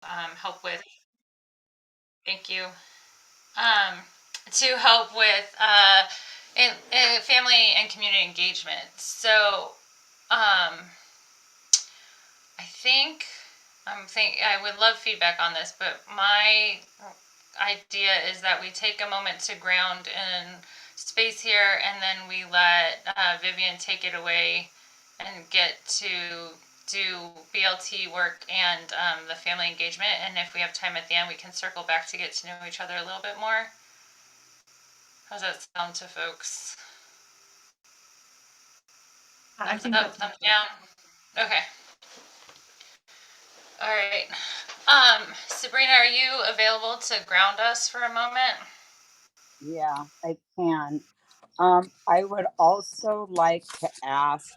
help with. Thank you. Um, to help with in family and community engagement. So I would love feedback on this, but my idea is that we take a moment to ground in space here, and then we let Vivian take it away and get to do BLT work and the family engagement. And if we have time at the end, we can circle back to get to know each other a little bit more. How does that sound to folks? I think Thumbs that's up, thumbs down. Okay. All right. Sabrina, are you available to ground us for a moment? Yeah, I can. I would also like to ask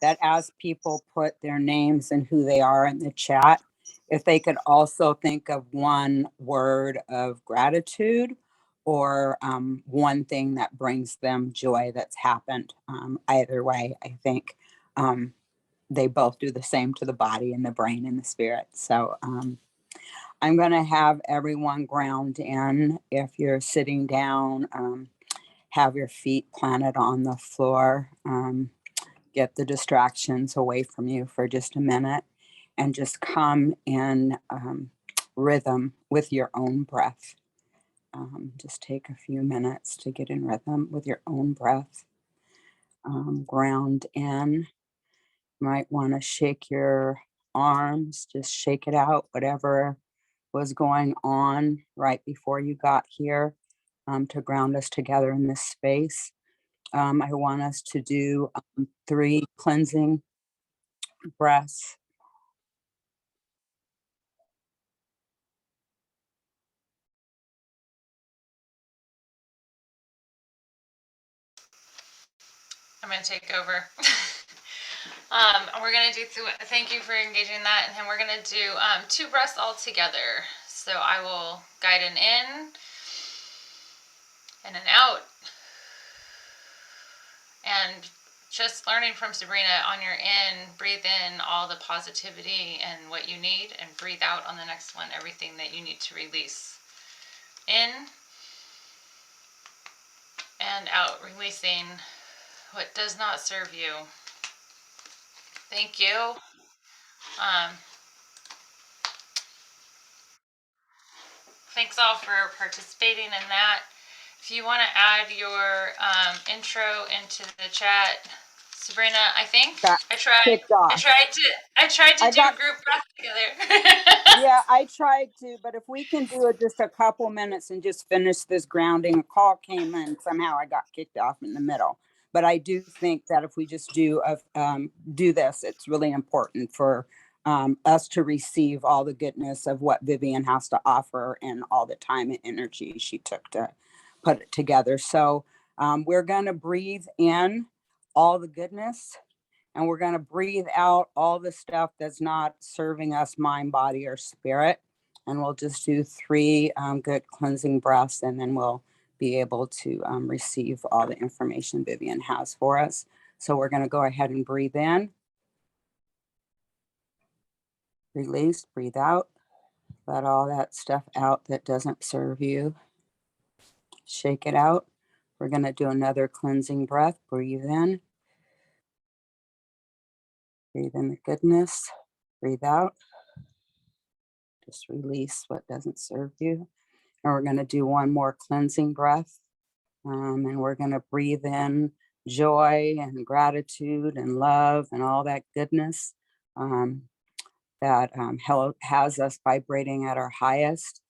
that as people put their names and who they are in the chat, if they could also think of one word of gratitude or one thing that brings them joy that's happened. Either way, I think they both do the same to the body and the brain and the spirit. So I'm going to have everyone ground in. If you're sitting down, have your feet planted on the floor. Get the distractions away from you for just a minute and just come in rhythm with your own breath. Just take a few minutes to get in rhythm with your own breath. Ground in. Might want to shake your arms, just shake it out, whatever was going on right before you got here to ground us together in this space. I want us to do 3 cleansing breaths. I'm going to take over. We're going to do, thank you for engaging that. And then we're going to do 2 breaths all together. So I will guide an in and an out. And just learning from Sabrina, on your in, breathe in all the positivity and what you need, and breathe out on the next one everything that you need to release. In and out, releasing what does not serve you. Thank you. Thanks all for participating in that. If you want to add your intro into the chat, Sabrina, I think Got I tried. kicked off. I tried to do a group breath together. Yeah, I tried to, but if we can do it just a couple minutes and just finish this grounding, a call came in, somehow I got kicked off in the middle. But I do think that if we just do this, it's really important for us to receive all the goodness of what Vivian has to offer and all the time and energy she took to put it together. So we're going to breathe in all the goodness, and we're going to breathe out all the stuff that's not serving us, mind, body, or spirit. And we'll just do 3 good cleansing breaths, and then we'll be able to receive all the information Vivian has for us. So we're going to go ahead and breathe in, release, breathe out, let all that stuff out that doesn't serve you. Shake it out. We're going to do another cleansing breath. Breathe in. Breathe in the goodness. Breathe out. Just release what doesn't serve you. And we're going to do one more cleansing breath. And we're going to breathe in joy and gratitude and love and all that goodness that has us vibrating at our highest.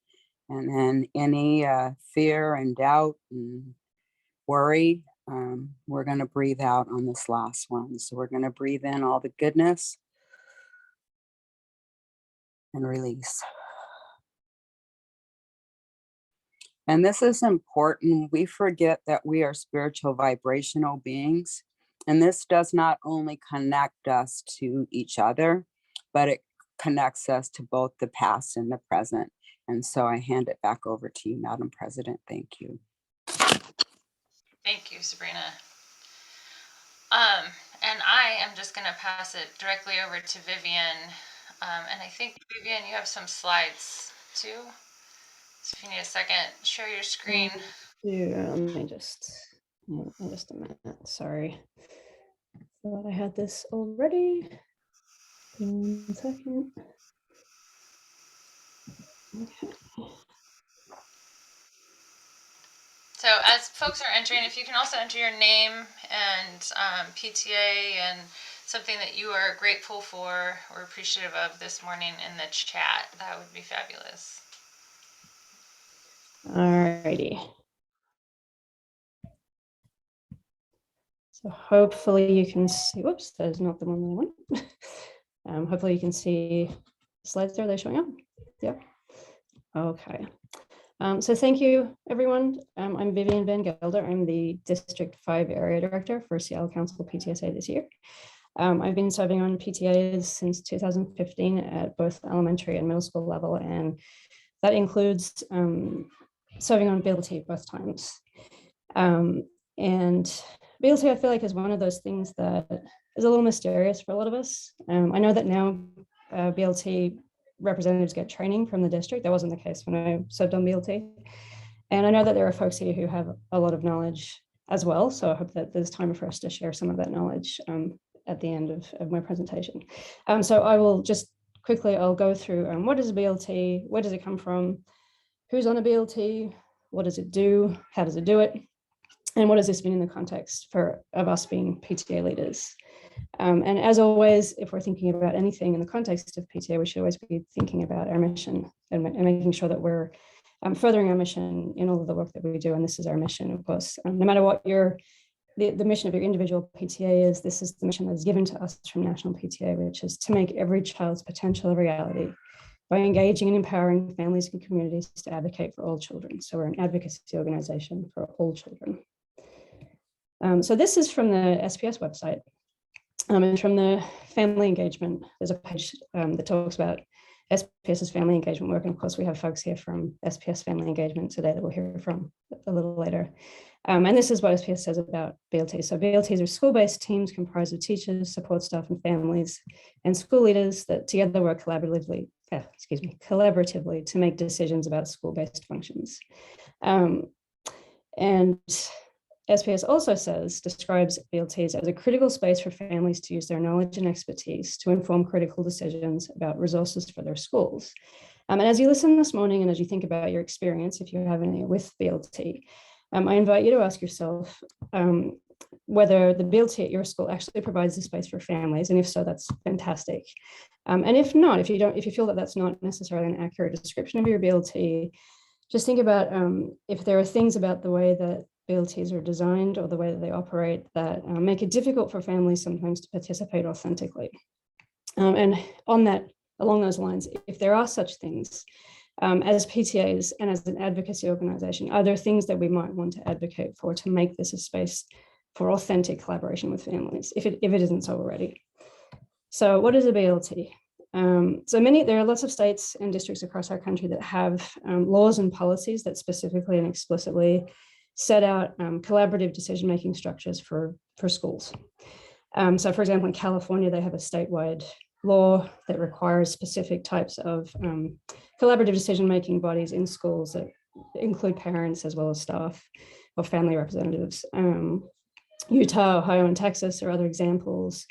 And then any fear and doubt and worry, we're going to breathe out on this last one. So we're going to breathe in all the goodness and release. And this is important. We forget that we are spiritual vibrational beings. And this does not only connect us to each other, but it connects us to both the past and the present. And so I hand it back over to you, Madam President. Thank you. Thank you, Sabrina. And I am just going to pass it directly over to Vivian And I think, Vivian, you have some slides too. So if you need a second, share your screen. Yeah, let me just a minute. Sorry. Thought I had this already. 1 second. Okay. So as folks are entering, if you can also enter your name and PTA and something that you are grateful for or appreciative of this morning in the chat, that would be fabulous. Alrighty. So hopefully you can see, whoops, that is not the one I want. Hopefully you can see the slides there, they're showing up. Yep. Okay. So thank you, everyone. I'm Vivian Van Gelder. I'm the District 5 Area Director for Seattle Council PTSA this year. I've been serving on PTAs since 2015 at both elementary and middle school level, and that includes serving on BLT both times. And BLT, I feel like, is one of those things that is a little mysterious for a lot of us. I know that now BLT representatives get training from the district. That wasn't the case when I served on BLT. And I know that there are folks here who have a lot of knowledge as well. So I hope that there's time for us to share some of that knowledge at the end of my presentation. So I will just quickly, I'll go through what is a BLT, where does it come from, who's on a BLT, what does it do, how does it do it, and what does this mean in the context of us being PTA leaders. And as always, if we're thinking about anything in the context of PTA, we should always be thinking about our mission and making sure that we're furthering our mission in all of the work that we do. And this is our mission, of course. No matter what the mission of your individual PTA is, this is the mission that's given to us from National PTA, which is to make every child's potential a reality by engaging and empowering families and communities to advocate for all children. So we're an advocacy organization for all children. So this is from the SPS website. And from the family engagement, there's a page that talks about SPS's family engagement work. And of course, we have folks here from SPS Family Engagement today that we'll hear from a little later. And this is what SPS says about BLT. So BLTs are school-based teams comprised of teachers, support staff, and families, and school leaders that together work collaboratively to make decisions about school-based functions. And SPS also describes BLTs as a critical space for families to use their knowledge and expertise to inform critical decisions about resources for their schools. And as you listen this morning, and as you think about your experience, if you have any with BLT, I invite you to ask yourself whether the BLT at your school actually provides the space for families, and if so, that's fantastic. And if not, if you feel that that's not necessarily an accurate description of your BLT, just think about if there are things about the way that BLTs are designed or the way that they operate that make it difficult for families sometimes to participate authentically. And along those lines, if there are such things, as PTAs and as an advocacy organization, are there things that we might want to advocate for to make this a space for authentic collaboration with families, if it isn't so already? So what is a BLT? There are lots of states and districts across our country that have laws and policies that specifically and explicitly set out collaborative decision-making structures for schools. So for example, in California, they have a statewide law that requires specific types of collaborative decision-making bodies in schools that include parents as well as staff or family representatives. Utah, Ohio, and Texas are other examples.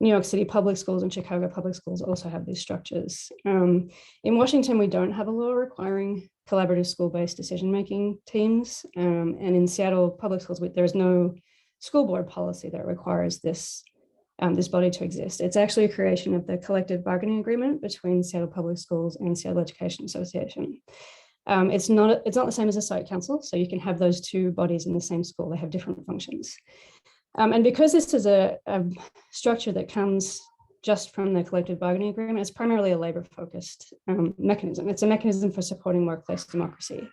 New York City public schools and Chicago public schools also have these structures. In Washington, we don't have a law requiring collaborative school-based decision-making teams. And in Seattle public schools, there's no school board policy that requires this body to exist. It's actually a creation of the collective bargaining agreement between Seattle Public Schools and Seattle Education Association. It's not the same as a site council, so you can have those two bodies in the same school. They have different functions. And because this is a structure that comes just from the collective bargaining agreement, it's primarily a labor-focused mechanism. It's a mechanism for supporting workplace democracy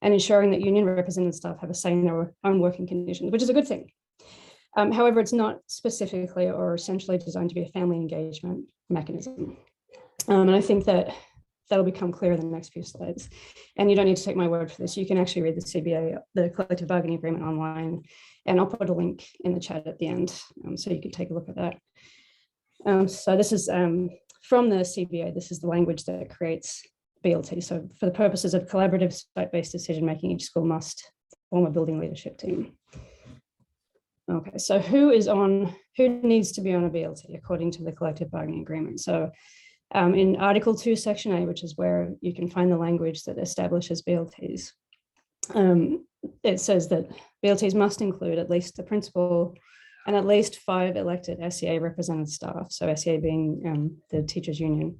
and ensuring that union represented staff have a say in their own working conditions, which is a good thing. However, it's not specifically or essentially designed to be a family engagement mechanism. And I think that that'll become clear in the next few slides. And you don't need to take my word for this. You can actually read the CBA, the collective bargaining agreement, online, and I'll put a link in the chat at the end so you can take a look at that. So this is from the CBA, this is the language that creates BLT. So for the purposes of collaborative site-based decision-making, each school must form a building leadership team. Okay, so who needs to be on a BLT according to the collective bargaining agreement? So in Article 2, Section A, which is where you can find the language that establishes BLTs, it says that BLTs must include at least the principal and at least 5 elected SEA represented staff, so SEA being the teachers union.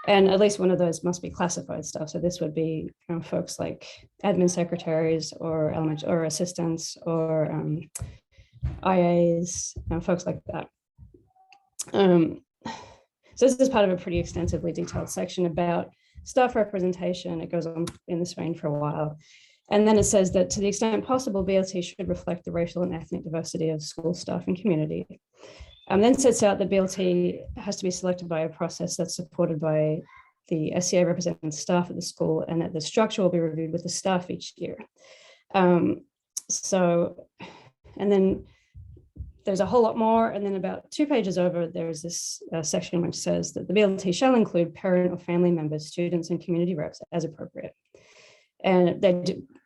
And at least one of those must be classified staff. So this would be folks like admin secretaries or assistants or IAs, folks like that. So this is part of a pretty extensively detailed section about staff representation. It goes on in this vein for a while. And then it says that to the extent possible, BLT should reflect the racial and ethnic diversity of school staff and community. Then sets out that BLT has to be selected by a process that's supported by the SEA representing staff at the school, and that the structure will be reviewed with the staff each year. And then there's a whole lot more. And then about 2 pages over, there's this section which says that the BLT shall include parent or family members, students, and community reps as appropriate. And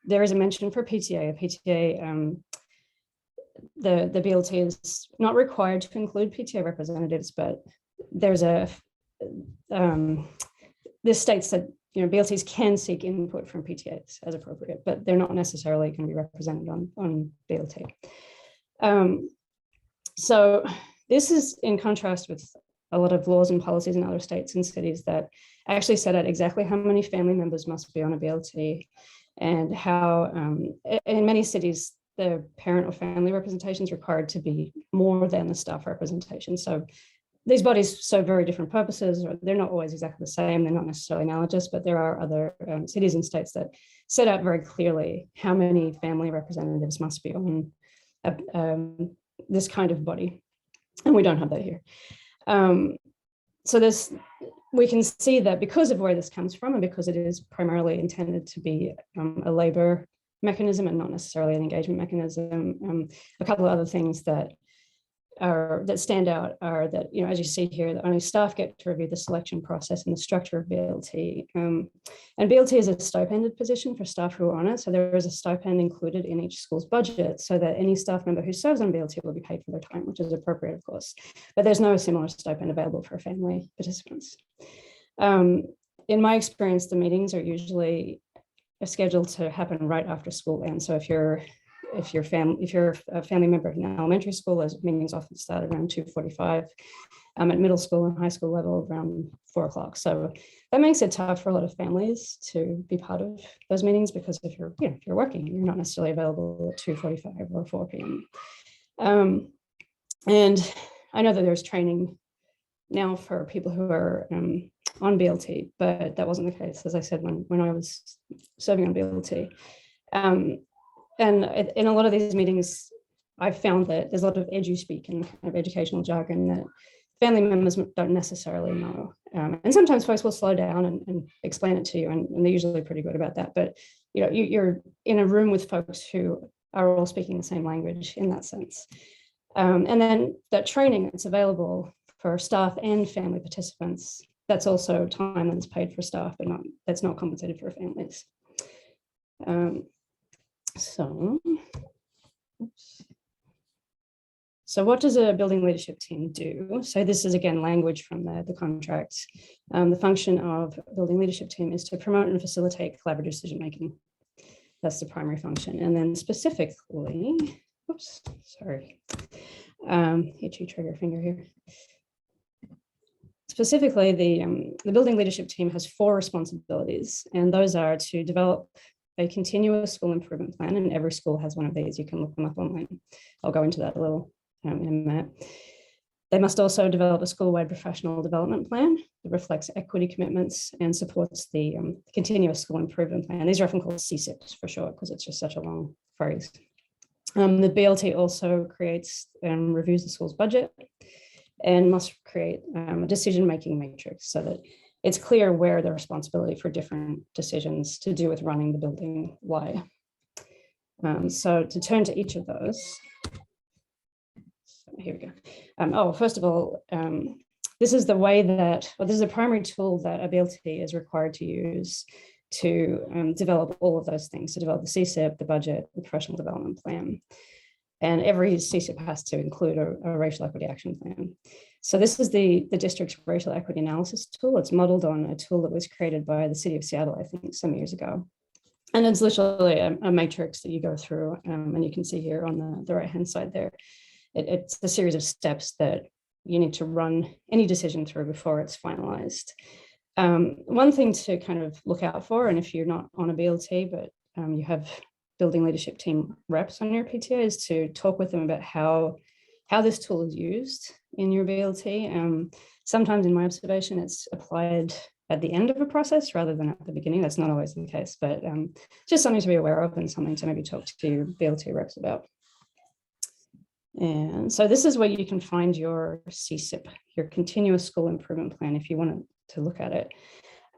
there is a mention for PTA. A PTA, the BLT is not required to include PTA representatives, but there's this states that BLTs can seek input from PTAs as appropriate, but they're not necessarily going to be represented on BLT. So this is in contrast with a lot of laws and policies in other states and cities that actually set out exactly how many family members must be on a BLT, and how in many cities the parent or family representation is required to be more than the staff representation. So these bodies serve very different purposes, or they're not always exactly the same, they're not necessarily analogous, but there are other cities and states that set out very clearly how many family representatives must be on this kind of body, and we don't have that here. So we can see that because of where this comes from, and because it is primarily intended to be a labor mechanism and not necessarily an engagement mechanism, a couple of other things that stand out are that, as you see here, that only staff get to review the selection process and the structure of BLT. And BLT is a stipended position for staff who are on it. So there is a stipend included in each school's budget so that any staff member who serves on BLT will be paid for their time, which is appropriate, of course. But there's no similar stipend available for family participants. In my experience, the meetings are usually scheduled to happen right after school ends. So if you're a family member in elementary school, those meetings often start around 2:45. At middle school and high school level, around 4 o'clock. So that makes it tough for a lot of families to be part of those meetings, because if you're working, you're not necessarily available at 2:45 or 4 p.m. And I know that there's training now for people who are on BLT, but that wasn't the case, as I said, when I was serving on BLT. And in a lot of these meetings, I've found that there's a lot of edu-speak and kind of educational jargon that family members don't necessarily know. And sometimes folks will slow down and explain it to you, and they're usually pretty good about that. But you're in a room with folks who are all speaking the same language in that sense. And then that training that's available for staff and family participants, that's also time that's paid for staff, but that's not compensated for families. So what does a building leadership team do? So this is, again, language from the contract. The function of a building leadership team is to promote and facilitate collaborative decision-making. That's the primary function. And then specifically, oops, sorry, itchy trigger finger here. Specifically, the building leadership team has 4 responsibilities, and those are to develop a continuous school improvement plan, and every school has one of these. You can look them up online. I'll go into that a little in a minute. They must also develop a school-wide professional development plan that reflects equity commitments and supports the continuous school improvement plan. These are often called CSIPs for short, because it's just such a long phrase. The BLT also creates and reviews the school's budget and must create a decision-making matrix so that it's clear where the responsibility for different decisions to do with running the building lie. So to turn to each of those, so here we go. First of all, this is the way that, well, this is a primary tool that a BLT is required to use to develop all of those things, to develop the CSIP, the budget, the professional development plan. And every CSIP has to include a racial equity action plan. So this is the district's racial equity analysis tool. It's modeled on a tool that was created by the city of Seattle, I think, some years ago. And it's literally a matrix that you go through, and you can see here on the right-hand side there. It's a series of steps that you need to run any decision through before it's finalized. One thing to kind of look out for, and if you're not on a BLT, but you have building leadership team reps on your PTA, is to talk with them about how this tool is used in your BLT. Sometimes in my observation, it's applied at the end of a process rather than at the beginning. That's not always the case, but just something to be aware of and something to maybe talk to your BLT reps about. And so this is where you can find your CSIP, your continuous school improvement plan, if you want to look at it.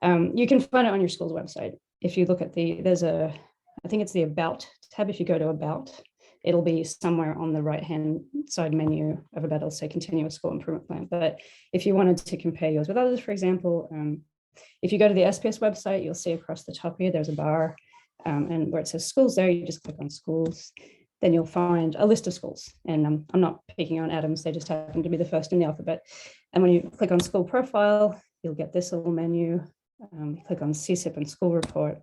You can find it on your school's website. If you look at I think it's the About tab. If you go to About, it'll be somewhere on the right-hand side menu of About, it'll say continuous school improvement plan. But if you wanted to compare yours with others, for example, if you go to the SPS website, you'll see across the top here, there's a bar, and where it says schools there, you just click on schools. Then you'll find a list of schools. And I'm not picking on Adams, they just happen to be the first in the alphabet. And when you click on school profile, you'll get this little menu. Click on CSIP and school report,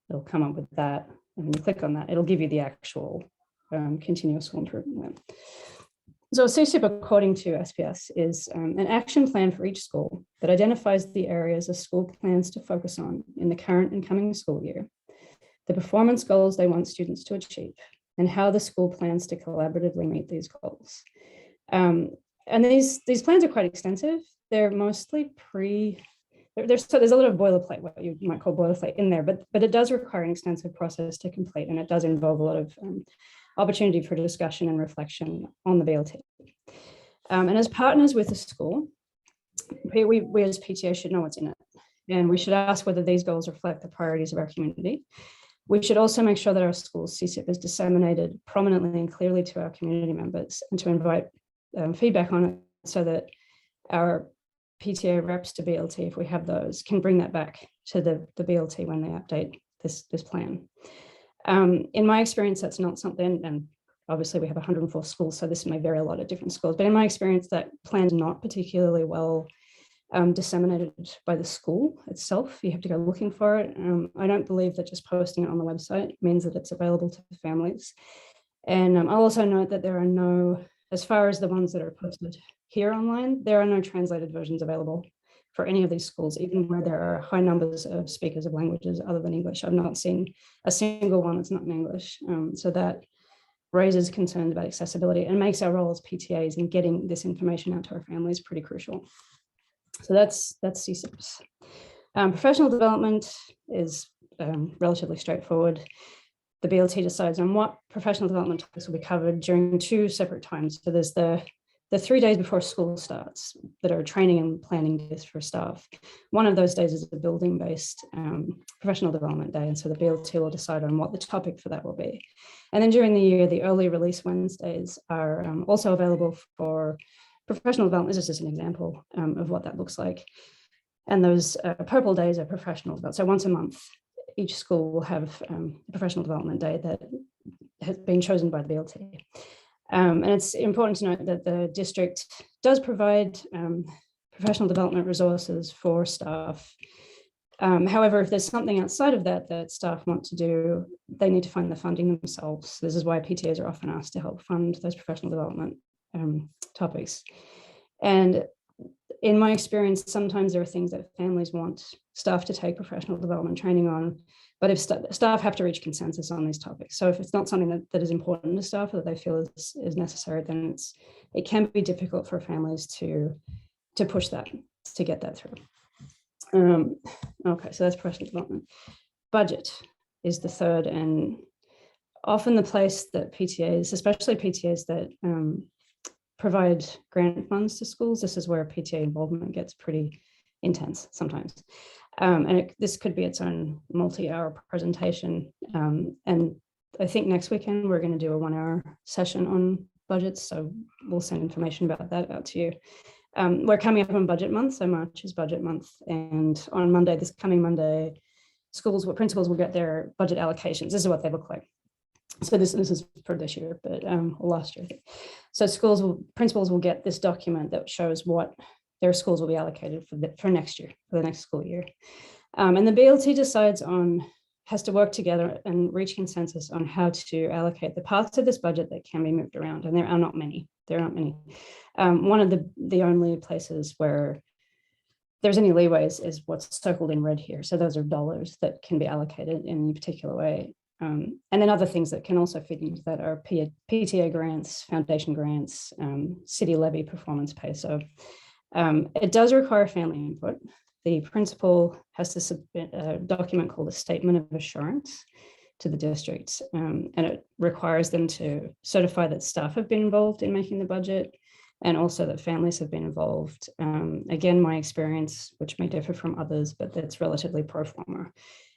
it'll come up with that. And when you click on that, it'll give you the actual continuous school improvement plan. So CSIP, according to SPS, is an action plan for each school that identifies the areas a school plans to focus on in the current and coming school year, the performance goals they want students to achieve, and how the school plans to collaboratively meet these goals. And these plans are quite extensive. They're mostly there's a lot of boilerplate, what you might call boilerplate in there, but it does require an extensive process to complete, and it does involve a lot of opportunity for discussion and reflection on the BLT. And as partners with the school, we as PTA should know what's in it. And we should ask whether these goals reflect the priorities of our community. We should also make sure that our school's CSIP is disseminated prominently and clearly to our community members, and to invite feedback on it so that our PTA reps to BLT, if we have those, can bring that back to the BLT when they update this plan. In my experience, that's not something, and obviously we have 104 schools, so this may vary a lot at different schools, but in my experience, that plan's not particularly well disseminated by the school itself. You have to go looking for it. I don't believe that just posting it on the website means that it's available to the families. And I'll also note that there are no, as far as the ones that are posted here online, there are no translated versions available for any of these schools, even where there are high numbers of speakers of languages other than English. I've not seen a single one that's not in English. So that raises concerns about accessibility and makes our role as PTAs in getting this information out to our families pretty crucial. So that's CSIPs. Professional development is relatively straightforward. The BLT decides on what professional development topics will be covered during 2 separate times. So there's the 3 days before school starts that are training and planning days for staff. One of those days is a building-based professional development day, and so the BLT will decide on what the topic for that will be. And then during the year, the early release Wednesdays are also available for professional development. This is just an example of what that looks like. And those purple days are professional development. So once a month, each school will have a professional development day that has been chosen by the BLT. And it's important to note that the district does provide professional development resources for staff. However, if there's something outside of that that staff want to do, they need to find the funding themselves. This is why PTAs are often asked to help fund those professional development topics. And in my experience, sometimes there are things that families want staff to take professional development training on, but if staff have to reach consensus on these topics. So if it's not something that is important to staff that they feel is necessary, then it can be difficult for families to push that, to get that through. Okay, so that's professional development. Budget is the third, and often the place that PTAs, especially PTAs that provide grant funds to schools, this is where PTA involvement gets pretty intense sometimes. And this could be its own multi-hour presentation. And I think next weekend we're going to do a 1-hour session on budgets, so we'll send information about that out to you. We're coming up on budget month, so March is budget month, and on Monday, this coming Monday, principals will get their budget allocations. This is what they look like. So this is for this year, but last year. So principals will get this document that shows what their schools will be allocated for next year, for the next school year. And the BLT has to work together and reach consensus on how to allocate the parts of this budget that can be moved around. And there are not many. One of the only places where there's any leeways is what's circled in red here. So those are dollars that can be allocated in a particular way. And then other things that can also fit into that are PTA grants, foundation grants, city levy performance pay. So it does require family input. The principal has to submit a document called a statement of assurance to the district, and it requires them to certify that staff have been involved in making the budget and also that families have been involved. Again, my experience, which may differ from others, but that's relatively pro forma.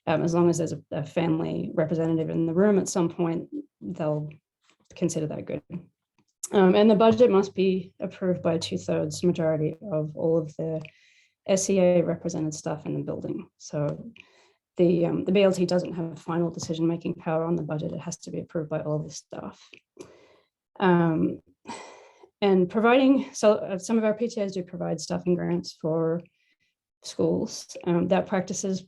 As long as there's a family representative in the room at some point, they'll consider that good. And the budget must be approved by a 2/3 majority of all of the SEA represented staff in the building. So the BLT doesn't have final decision-making power on the budget. It has to be approved by all of the staff. And providing, so some of our PTAs do provide staffing grants for schools. That practice is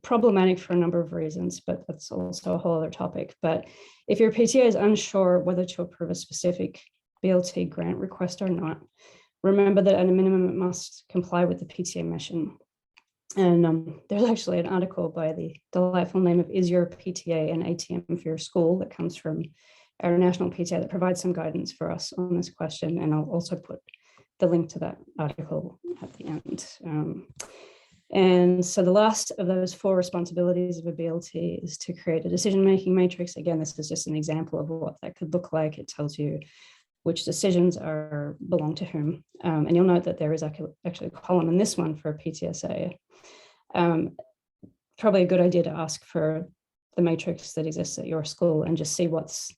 problematic for a number of reasons, but that's also a whole other topic. But if your PTA is unsure whether to approve a specific BLT grant request or not, remember that at a minimum it must comply with the PTA mission. And there's actually an article by the delightful name of Is Your PTA an ATM for Your School that comes from our national PTA that provides some guidance for us on this question. And I'll also put the link to that article at the end. And so the last of those 4 responsibilities of a BLT is to create a decision-making matrix. Again, this is just an example of what that could look like. It tells you which decisions belong to whom. And you'll note that there is actually a column in this one for a PTSA. Probably a good idea to ask for the matrix that exists at your school and just see what's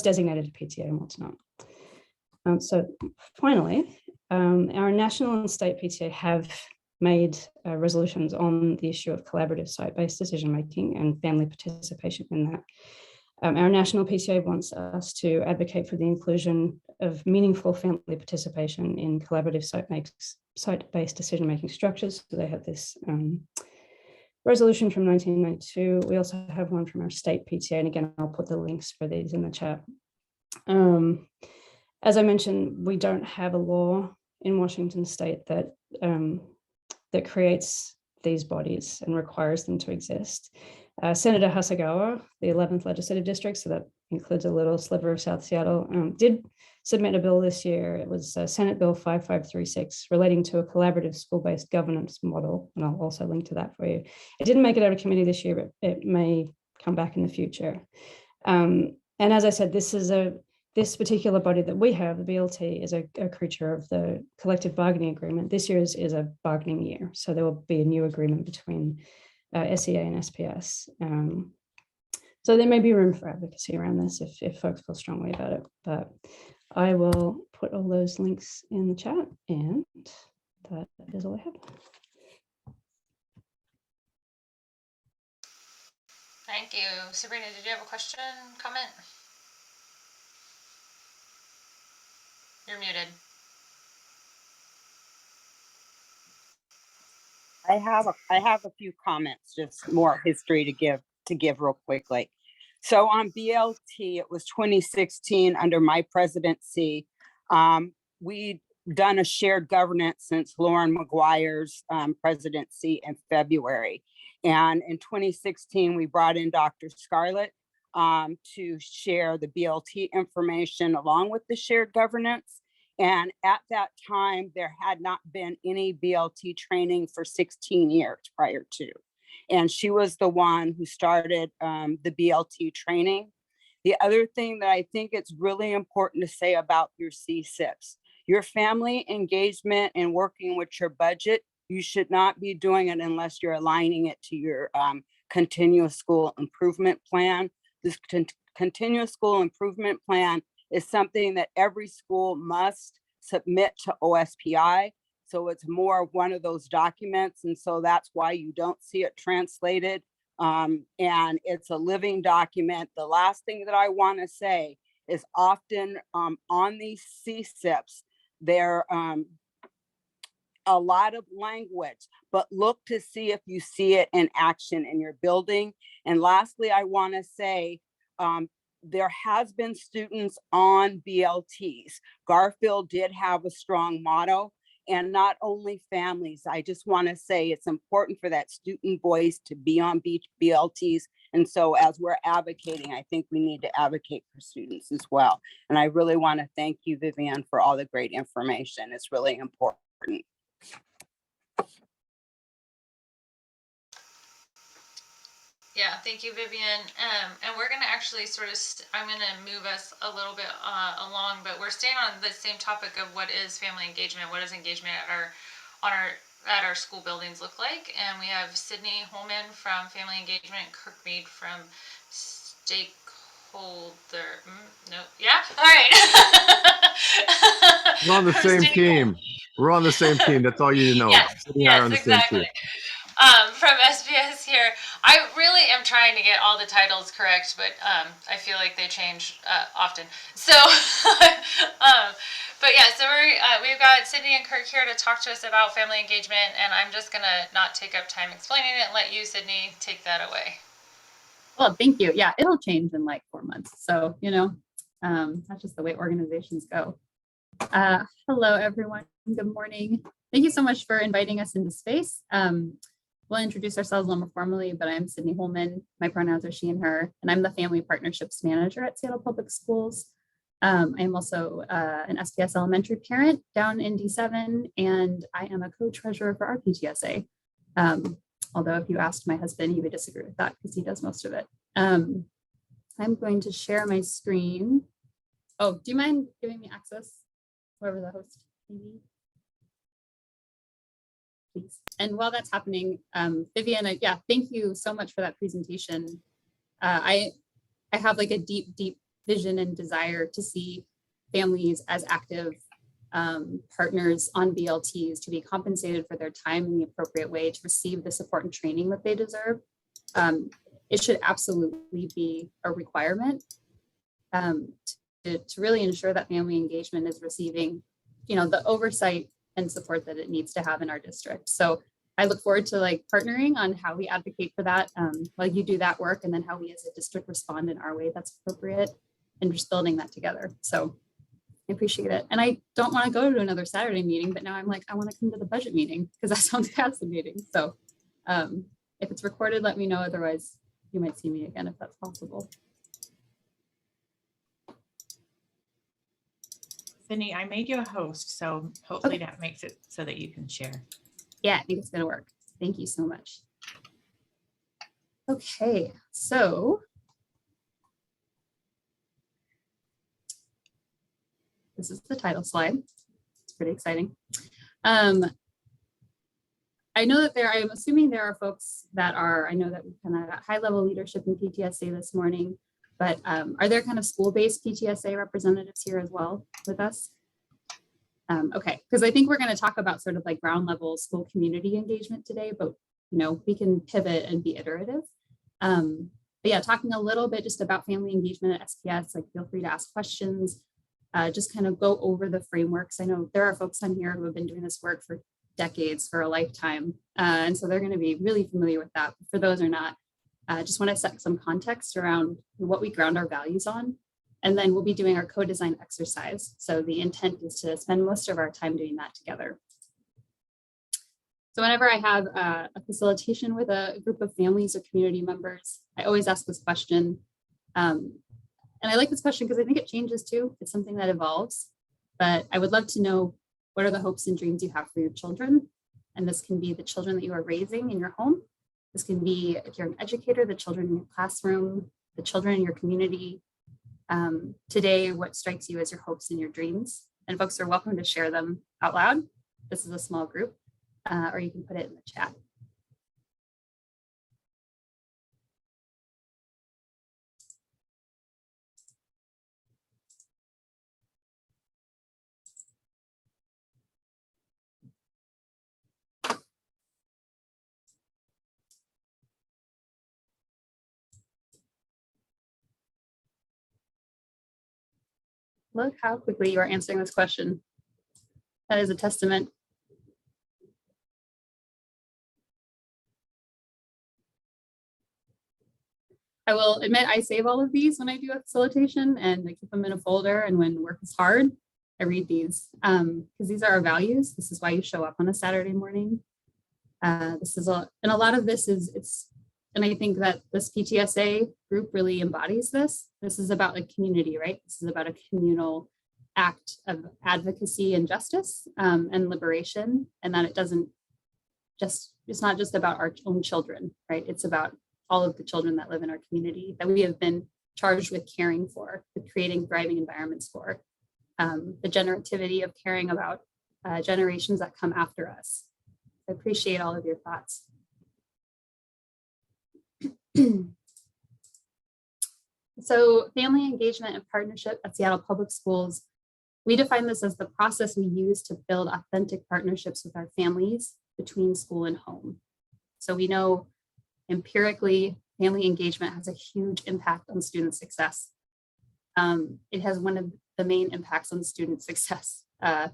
designated a PTA and what's not. So finally, our national and state PTA have made resolutions on the issue of collaborative site-based decision-making and family participation in that. Our national PTA wants us to advocate for the inclusion of meaningful family participation in collaborative site-based decision-making structures. So they have this resolution from 1992. We also have one from our state PTA, and again, I'll put the links for these in the chat. As I mentioned, we don't have a law in Washington state that creates these bodies and requires them to exist. Senator Hasegawa, the 11th legislative district, so that includes a little sliver of South Seattle, did submit a bill this year. It was Senate Bill 5536 relating to a collaborative school-based governance model, and I'll also link to that for you. It didn't make it out of committee this year, but it may come back in the future. And as I said, this particular body that we have, the BLT, is a creature of the collective bargaining agreement. This year is a bargaining year, so there will be a new agreement between SEA and SPS. So there may be room for advocacy around this if folks feel strongly about it, but I will put all those links in the chat, and that is all I have. Thank you. Sabrina, did you have a question, comment? You're muted. I have a few comments, just more history to give real quickly. So on BLT, it was 2016 under my presidency. We'd done a shared governance since Lauren McGuire's presidency in February. And in 2016, we brought in Dr. Scarlett to share the BLT information along with the shared governance. And at that time, there had not been any BLT training for 16 years prior to. And she was the one who started the BLT training. The other thing that I think it's really important to say about your CSIPs, your family engagement and working with your budget, you should not be doing it unless you're aligning it to your continuous school improvement plan. This continuous school improvement plan is something that every school must submit to OSPI. So it's more one of those documents. And so that's why you don't see it translated. And it's a living document. The last thing that I want to say is often on these CSIPs, there a lot of language, but look to see if you see it in action in your building. And lastly, I want to say there has been students on BLTs. Garfield did have a strong motto, and not only families. I just want to say it's important for that student voice to be on BLTs. And so as we're advocating, I think we need to advocate for students as well. And I really want to thank you, Vivian, for all the great information. It's really important. Yeah, thank you, Vivian. And we're going to actually sort of, I'm going to move us a little bit along, but we're staying on the same topic of what is family engagement, what does engagement at our school buildings look like. And we have Sydney Holman from Family Engagement, Kirk Reed from Stakeholder. No, yeah, all right. We're on the same team. We're on the same team. That's all you need to know. Yes, Sydney and I are on the same exactly. team. From SBS here. I really am trying to get all the titles correct, but I feel like they change often. So, but yeah, so we've got Sydney and Kirk here to talk to us about family engagement, and I'm just gonna not take up time explaining it and let you, Sydney, take that away. Well, thank you. Yeah, it'll change in like 4 months. So, you know, that's just the way organizations go. Hello, everyone. Good morning. Thank you so much for inviting us into space. We'll introduce ourselves a little more formally, but I'm Sydney Holman. My pronouns are she and her, and I'm the Family Partnerships Manager at Seattle Public Schools. I am also an SPS elementary parent down in D7, and I am a co-treasurer for our PTSA. Although if you asked my husband, he would disagree with that because he does most of it. I'm going to share my screen. Oh, do you mind giving me access? Whoever the host may be. Please. And while that's happening, Vivian, yeah, thank you so much for that presentation. I have like a deep, deep vision and desire to see families as active partners on BLTs, to be compensated for their time in the appropriate way, to receive the support and training that they deserve. It should absolutely be a requirement to really ensure that family engagement is receiving, you know, the oversight and support that it needs to have in our district. So I look forward to like partnering on how we advocate for that while you do that work, and then how we as a district respond in our way that's appropriate, and just building that together. So I appreciate it. And I don't want to go to another Saturday meeting, but now I'm like, I want to come to the budget meeting because that sounds past the meeting. So if it's recorded, let me know. Otherwise, you might see me again if that's possible. Sydney, I made you a host, so hopefully that makes it so that you can share. Yeah, I think it's going to work. Thank you so much. Okay, so this is the title slide. It's pretty exciting. I know that I'm assuming there are folks that are, I know that we kind of got high level leadership in PTSA this morning, but are there kind of school-based PTSA representatives here as well with us? Okay, because I think we're going to talk about sort of like ground level school community engagement today, but you know, we can pivot and be iterative. But yeah, talking a little bit just about family engagement at SPS, like feel free to ask questions, just kind of go over the frameworks. I know there are folks on here who have been doing this work for decades, for a lifetime, and so they're going to be really familiar with that. But for those who are not, just want to set some context around what we ground our values on. And then we'll be doing our co-design exercise. So the intent is to spend most of our time doing that together. So whenever I have a facilitation with a group of families or community members, I always ask this question. And I like this question because I think it changes too. It's something that evolves, but I would love to know, what are the hopes and dreams you have for your children? And this can be the children that you are raising in your home. This can be, if you're an educator, the children in your classroom, the children in your community. Today, what strikes you as your hopes and your dreams? And folks are welcome to share them out loud. This is a small group, or you can put it in the chat. Look how quickly you are answering this question. That is a testament. I will admit I save all of these when I do a facilitation and I keep them in a folder, and when work is hard, I read these because these are our values. This is why you show up on a Saturday morning. And a lot of this is, and I think that this PTSA group really embodies this. This is about a community, right? This is about a communal act of advocacy and justice and liberation, and that it's not just about our own children, right? It's about all of the children that live in our community that we have been charged with caring for, with creating thriving environments for, the generativity of caring about generations that come after us. I appreciate all of your thoughts. So family engagement and partnership at Seattle Public Schools, we define this as the process we use to build authentic partnerships with our families between school and home. So we know empirically, family engagement has a huge impact on student success. It has one of the main impacts on student success. And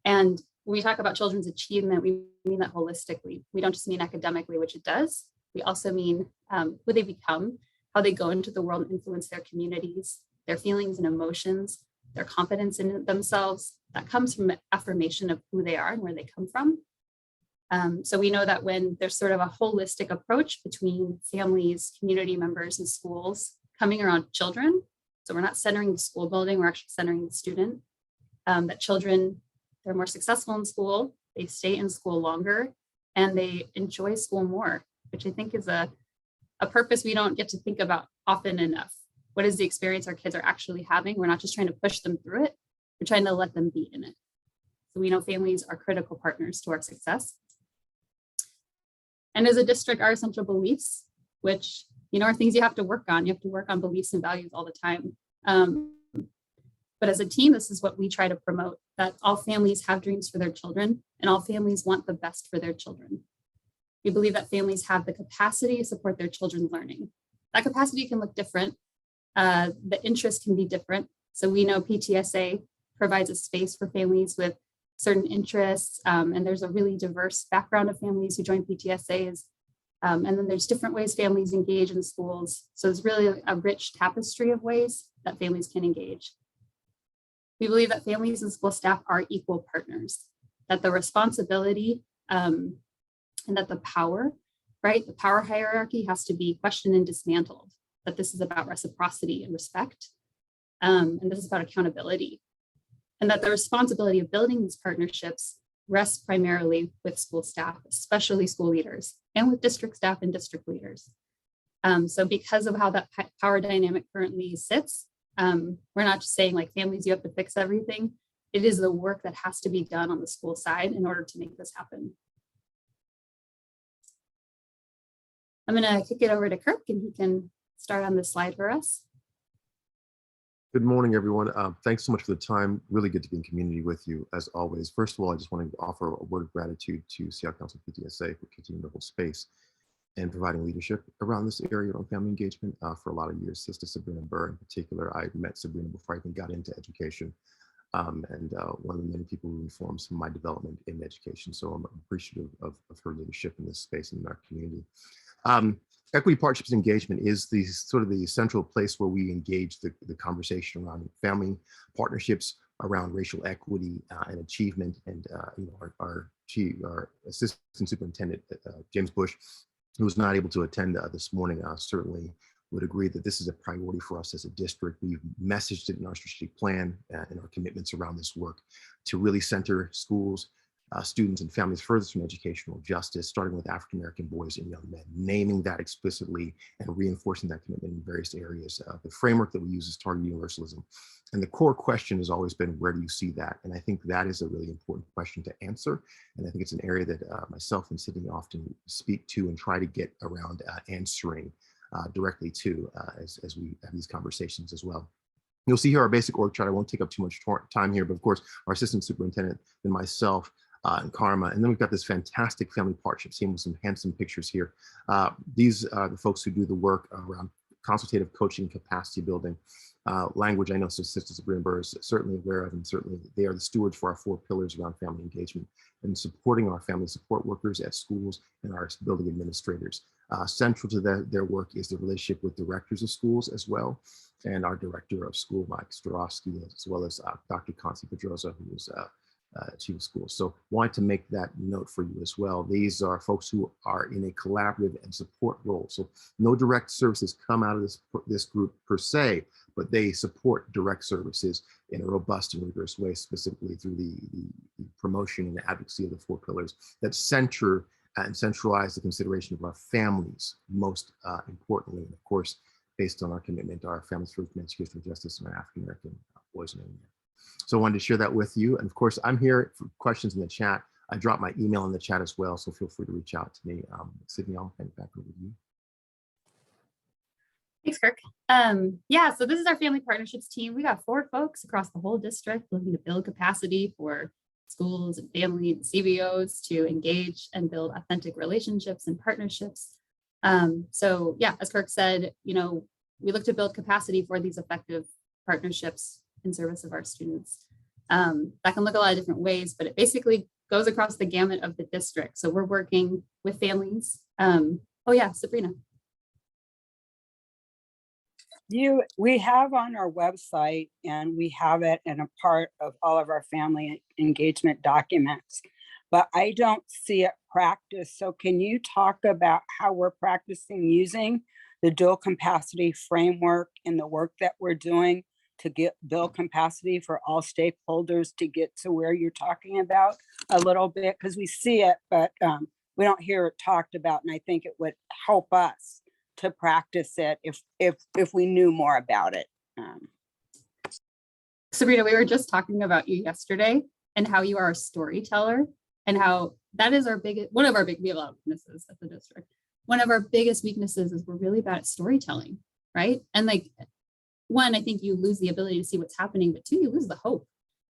when we talk about children's achievement, we mean that holistically. We don't just mean academically, which it does. We also mean who they become, how they go into the world and influence their communities, their feelings and emotions, their confidence in themselves. That comes from affirmation of who they are and where they come from. So we know that when there's sort of a holistic approach between families, community members, and schools coming around children, so we're not centering the school building, we're actually centering the student, that children, they're more successful in school, they stay in school longer, and they enjoy school more, which I think is a purpose we don't get to think about often enough. What is the experience our kids are actually having? We're not just trying to push them through it, we're trying to let them be in it. So we know families are critical partners to our success. And as a district, our essential beliefs, which, are things you have to work on. You have to work on beliefs and values all the time. But as a team, this is what we try to promote, that all families have dreams for their children and all families want the best for their children. We believe that families have the capacity to support their children's learning. That capacity can look different. The interest can be different. So we know PTSA provides a space for families with certain interests, and there's a really diverse background of families who join PTSAs. And then there's different ways families engage in schools. So it's really a rich tapestry of ways that families can engage. We believe that families and school staff are equal partners, that the responsibility and that the power, right? The power hierarchy has to be questioned and dismantled, that this is about reciprocity and respect, and this is about accountability. And that the responsibility of building these partnerships rests primarily with school staff, especially school leaders, and with district staff and district leaders. So because of how that power dynamic currently sits, we're not just saying like families, you have to fix everything. It is the work that has to be done on the school side in order to make this happen. I'm gonna kick it over to Kirk and he can start on this slide for us. Good morning, everyone. Thanks so much for the time. Really good to be in community with you, as always. First of all, I just want to offer a word of gratitude to Seattle Council PTSA for continuing to hold space and providing leadership around this area on family engagement for a lot of years. Sister Sabrina Burr in particular, I met Sabrina before I even got into education, and one of the many people who informed some of my development in education. So I'm appreciative of her leadership in this space in our community. Equity partnerships engagement is the sort of the central place where we engage the conversation around family partnerships, around racial equity and achievement. And our assistant superintendent, James Bush, who was not able to attend this morning, certainly would agree that this is a priority for us as a district. We've messaged it in our strategic plan and our commitments around this work to really center schools, students and families furthest from educational justice, starting with African-American boys and young men, naming that explicitly and reinforcing that commitment in various areas. The framework that we use is target universalism. And the core question has always been, where do you see that? And I think that is a really important question to answer. And I think it's an area that myself and Sydney often speak to and try to get around answering directly to as we have these conversations as well. You'll see here our basic org chart. I won't take up too much time here, but of course, our assistant superintendent and myself, and Karma. And then we've got this fantastic family partnership team with some handsome pictures here. These are the folks who do the work around consultative coaching, capacity building, language I know Sister Sabrina Burr is certainly aware of, and certainly they are the stewards for our 4 pillars around family engagement and supporting our family support workers at schools and our building administrators. Central to their work is the relationship with directors of schools as well, and our director of school, Mike Starosky, as well as Dr. Consi Pedroza, who is chief of schools. So wanted to make that note for you as well. These are folks who are in a collaborative and support role. So no direct services come out of this group per se, but they support direct services in a robust and rigorous way, specifically through the promotion and advocacy of the 4 pillars that center and centralize the consideration of our families, most importantly, and of course, based on our commitment to our families first, education, justice, and our African American boys and men. So I wanted to share that with you. And of course, I'm here for questions in the chat. I dropped my email in the chat as well, so feel free to reach out to me. Sydney, I'll hand it back over to you. Thanks, Kirk. Yeah, so this is our family partnerships team. We got 4 folks across the whole district looking to build capacity for schools and family and CBOs to engage and build authentic relationships and partnerships. So yeah, as Kirk said, we look to build capacity for these effective partnerships in service of our students. That can look a lot of different ways, but it basically goes across the gamut of the district. So we're working with families. Oh yeah, Sabrina. We have on our website, and we have it in a part of all of our family engagement documents, but I don't see it practiced. So can you talk about how we're practicing using the dual capacity framework in the work that we're doing to build capacity for all stakeholders to get to where you're talking about a little bit? Because we see it, but we don't hear it talked about, and I think it would help us to practice it if we knew more about it. Sabrina, we were just talking about you yesterday and how you are a storyteller, and how that is one of our big, we have a lot of weaknesses at the district. One of our biggest weaknesses is we're really bad at storytelling, right? And like, 1, I think you lose the ability to see what's happening, but 2, you lose the hope.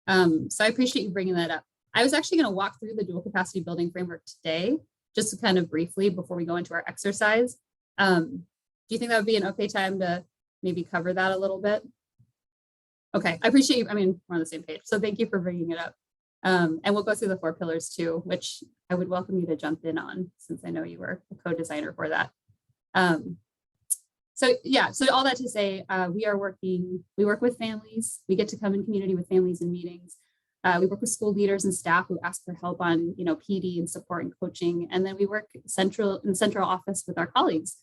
So I appreciate you bringing that up. I was actually going to walk through the dual capacity building framework today, just to kind of briefly before we go into our exercise. Do you think that would be an okay time to maybe cover that a little bit? Okay, I appreciate you. I mean, we're on the same page. So thank you for bringing it up. And we'll go through the 4 pillars too, which I would welcome you to jump in on, since I know you were a co-designer for that. So yeah, so all that to say, we work with families. We get to come in community with families in meetings. We work with school leaders and staff who ask for help on, PD and support and coaching. And then we work in the central office with our colleagues.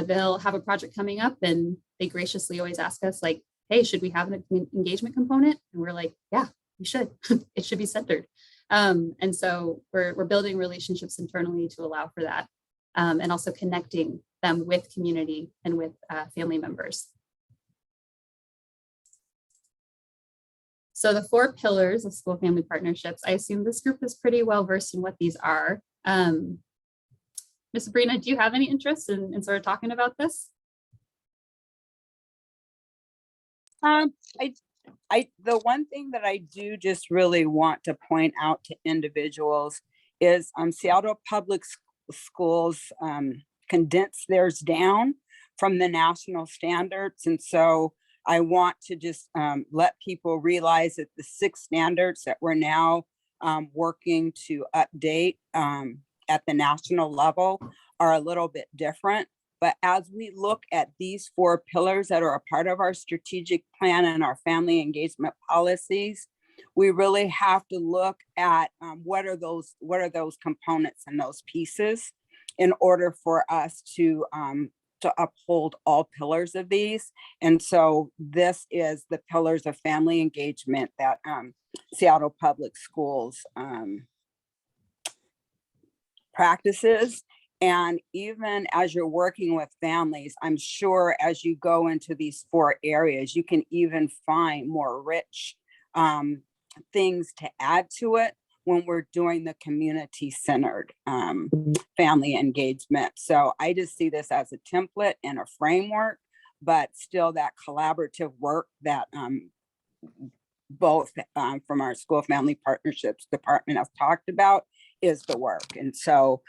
They'll have a project coming up, and they graciously always ask us, like, hey, should we have an engagement component? And we're like, yeah, we should. It should be centered. And so we're building relationships internally to allow for that, and also connecting them with community and with family members. So the 4 pillars of school family partnerships, I assume this group is pretty well versed in what these are. Ms. Sabrina, do you have any interest in sort of talking about this? The one thing that I do just really want to point out to individuals is Seattle Public Schools condense theirs down from the national standards. And so I want to just let people realize that the 6 standards that we're now working to update at the national level are a little bit different. But as we look at these 4 pillars that are a part of our strategic plan and our family engagement policies, we really have to look at what are those components and those pieces in order for us to uphold all pillars of these. And so this is the pillars of family engagement that Seattle Public Schools practices. And even as you're working with families, I'm sure as you go into these 4 areas, you can even find more rich things to add to it when we're doing the community-centered family engagement. So I just see this as a template and a framework, but still that collaborative work that both from our school family partnerships department have talked about, is the work. And so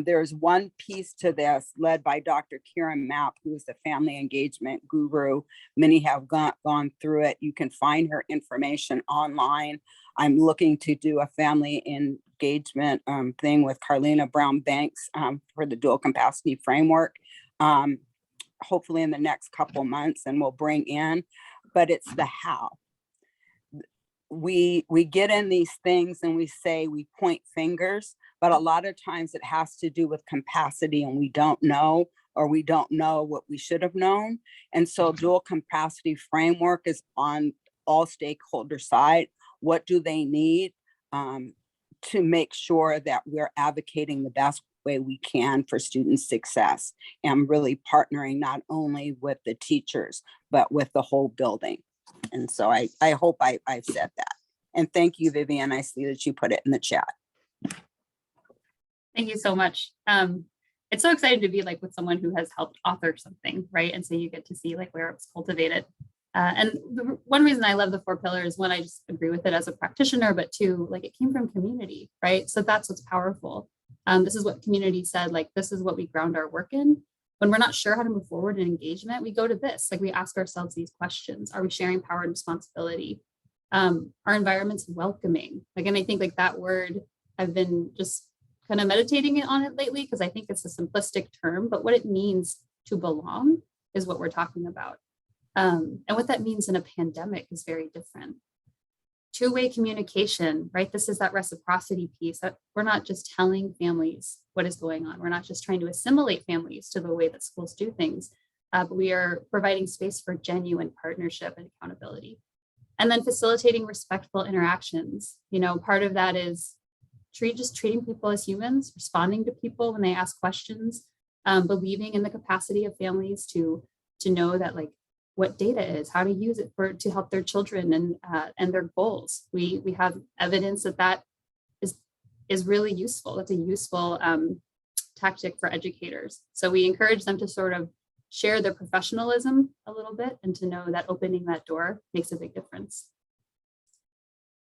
there's one piece to this led by Dr. Kieran Mapp, who is the family engagement guru. Many have gone through it. You can find her information online. I'm looking to do a family engagement thing with Carlina Brown Banks for the dual capacity framework, hopefully in the next couple months, and we'll bring in, but it's the how. We get in these things and we say, we point fingers, but a lot of times it has to do with capacity, and we don't know, or we don't know what we should have known. And so dual capacity framework is on all stakeholder side. What do they need to make sure that we're advocating the best way we can for student success, and really partnering not only with the teachers, but with the whole building. And so I hope I've said that. And thank you, Vivian. I see that you put it in the chat. Thank you so much. It's so exciting to be like with someone who has helped author something, right? And so you get to see like where it was cultivated. And one reason I love the 4 pillars, one, I just agree with it as a practitioner, but 2, like it came from community, right? So that's what's powerful. This is what community said, like, this is what we ground our work in. When we're not sure how to move forward in engagement, we go to this, like we ask ourselves these questions. Are we sharing power and responsibility? Our environment's welcoming. Like, and I think like that word, I've been just kind of meditating on it lately, because I think it's a simplistic term, but what it means to belong is what we're talking about. And what that means in a pandemic is very different. Two-way communication, right? This is that reciprocity piece, that we're not just telling families what is going on. We're not just trying to assimilate families to the way that schools do things, but we are providing space for genuine partnership and accountability. And then facilitating respectful interactions. You know, part of that is just treating people as humans, responding to people when they ask questions, believing in the capacity of families to know that, like, what data is, how to use it to help their children and their goals. We have evidence that is really useful. That's a useful tactic for educators. So we encourage them to sort of share their professionalism a little bit, and to know that opening that door makes a big difference.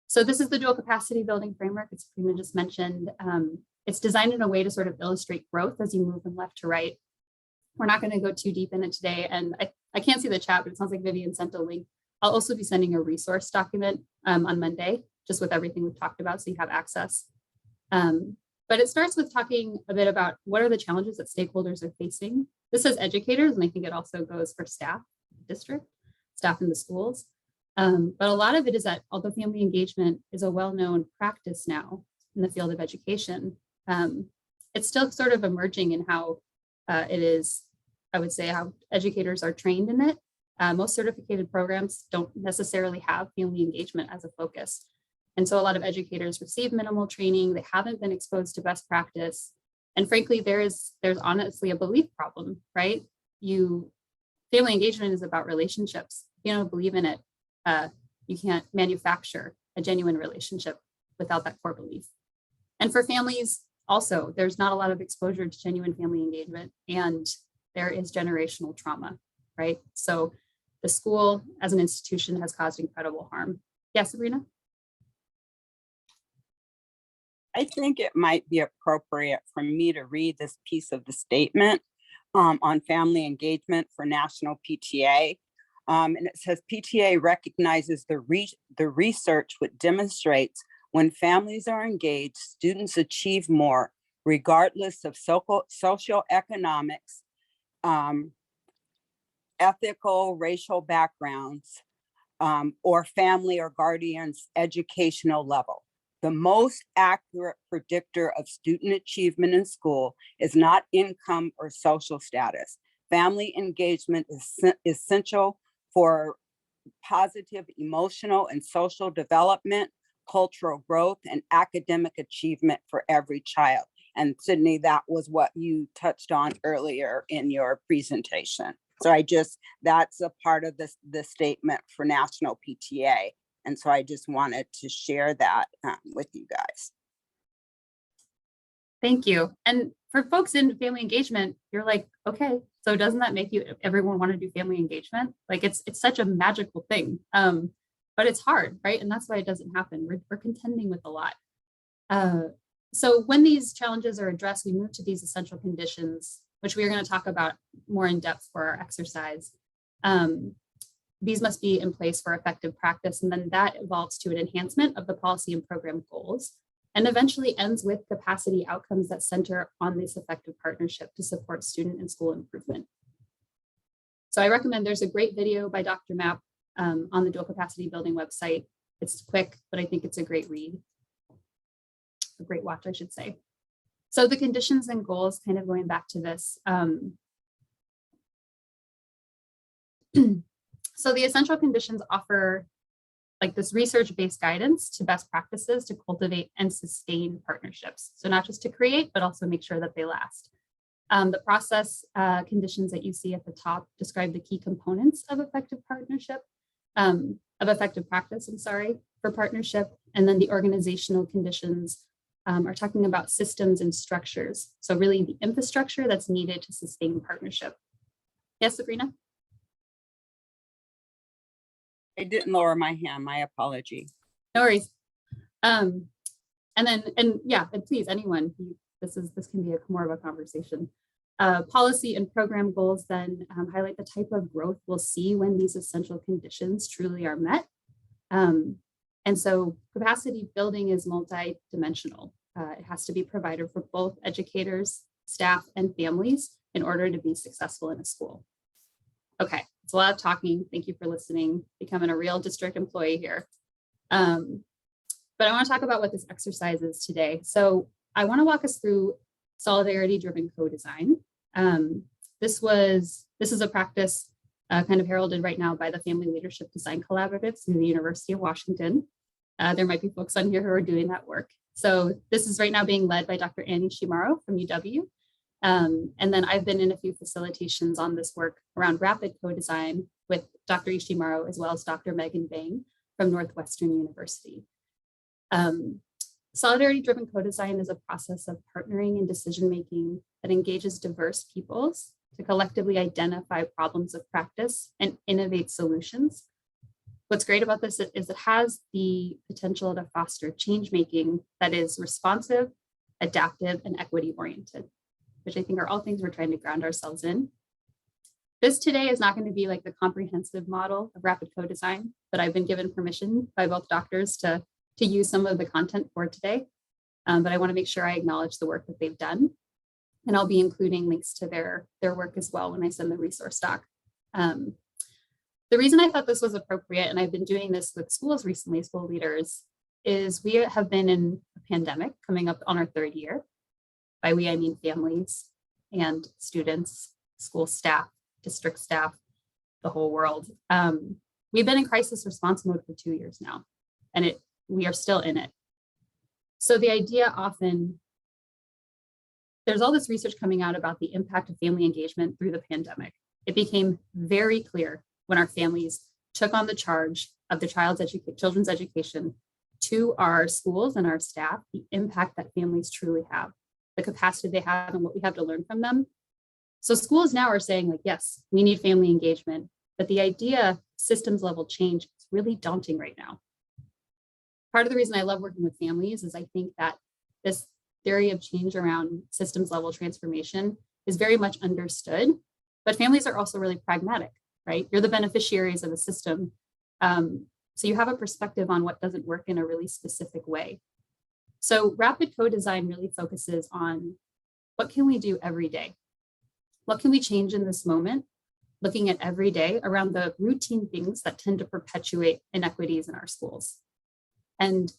So this is the dual capacity building framework. It's Sabrina just mentioned. It's designed in a way to sort of illustrate growth as you move from left to right. We're not going to go too deep in it today, and I can't see the chat, but it sounds like Vivian sent a link. I'll also be sending a resource document on Monday, just with everything we've talked about, so you have access. But it starts with talking a bit about what are the challenges that stakeholders are facing. This says educators, and I think it also goes for staff, district, staff in the schools. But a lot of it is that although family engagement is a well-known practice now in the field of education, it's still sort of emerging in how it is, I would say, how educators are trained in it. Most certificated programs don't necessarily have family engagement as a focus. And so a lot of educators receive minimal training. They haven't been exposed to best practice. And frankly, there's honestly a belief problem, right? Family engagement is about relationships. If you don't believe in it, you can't manufacture a genuine relationship without that core belief. And for families also, there's not a lot of exposure to genuine family engagement, and there is generational trauma, right? So the school as an institution has caused incredible harm. Yes, Sabrina? I think it might be appropriate for me to read this piece of the statement on family engagement for National PTA. And it says, PTA recognizes the research which demonstrates when families are engaged, students achieve more, regardless of socioeconomics, ethical, racial backgrounds, or family or guardian's educational level. The most accurate predictor of student achievement in school is not income or social status. Family engagement is essential for positive emotional and social development, cultural growth, and academic achievement for every child. And Sydney, that was what you touched on earlier in your presentation. So that's a part of the statement for National PTA. And so I just wanted to share that with you guys. Thank you. And for folks in family engagement, you're like, okay, so doesn't that make everyone want to do family engagement? Like it's such a magical thing, but it's hard, right? And that's why it doesn't happen. We're contending with a lot. So when these challenges are addressed, we move to these essential conditions, which we are going to talk about more in depth for our exercise. These must be in place for effective practice, and then that evolves to an enhancement of the policy and program goals, and eventually ends with capacity outcomes that center on this effective partnership to support student and school improvement. So I recommend, there's a great video by Dr. Mapp on the Dual Capacity Building website. It's quick, but I think it's a great read. A great watch, I should say. So the conditions and goals, kind of going back to this. So the essential conditions offer like this research-based guidance to best practices to cultivate and sustain partnerships. So not just to create, but also make sure that they last. The process conditions that you see at the top describe the key components of effective partnership, of effective practice, I'm sorry, for partnership. And then the organizational conditions are talking about systems and structures. So really the infrastructure that's needed to sustain partnership. Yes, Sabrina? I didn't lower my hand, my apology. No worries. And yeah, and please, anyone, this can be more of a conversation. Policy and program goals then highlight the type of growth we'll see when these essential conditions truly are met. And so capacity building is multi-dimensional. It has to be provided for both educators, staff, and families in order to be successful in a school. Okay, it's a lot of talking. Thank you for listening, becoming a real district employee here. But I want to talk about what this exercise is today. So I want to walk us through solidarity-driven co-design. This is a practice kind of heralded right now by the Family Leadership Design Collaboratives through the University of Washington. There might be folks on here who are doing that work. So this is right now being led by Dr. Annie Shimaro from UW. And then I've been in a few facilitations on this work around rapid co-design with Dr. Ishimaro, as well as Dr. Megan Bang from Northwestern University. Solidarity-driven co-design is a process of partnering and decision-making that engages diverse peoples to collectively identify problems of practice and innovate solutions. What's great about this is it has the potential to foster change-making that is responsive, adaptive, and equity-oriented, which I think are all things we're trying to ground ourselves in. This today is not going to be like the comprehensive model of rapid co-design, but I've been given permission by both doctors to use some of the content for today. But I want to make sure I acknowledge the work that they've done. And I'll be including links to their work as well when I send the resource doc. The reason I thought this was appropriate, and I've been doing this with schools recently, school leaders, is we have been in a pandemic coming up on our third year. By we, I mean families and students, school staff, district staff, the whole world. We've been in crisis response mode for 2 years now, and we are still in it. So the idea often, there's all this research coming out about the impact of family engagement through the pandemic. It became very clear when our families took on the charge of the children's education to our schools and our staff, the impact that families truly have, the capacity they have and what we have to learn from them. So schools now are saying like, yes, we need family engagement, but the idea systems level change is really daunting right now. Part of the reason I love working with families is I think that this theory of change around systems level transformation is very much understood, but families are also really pragmatic, right? You're the beneficiaries of a system. So you have a perspective on what doesn't work in a really specific way. So rapid co-design really focuses on what can we do every day? What can we change in this moment? Looking at every day around the routine things that tend to perpetuate inequities in our schools. And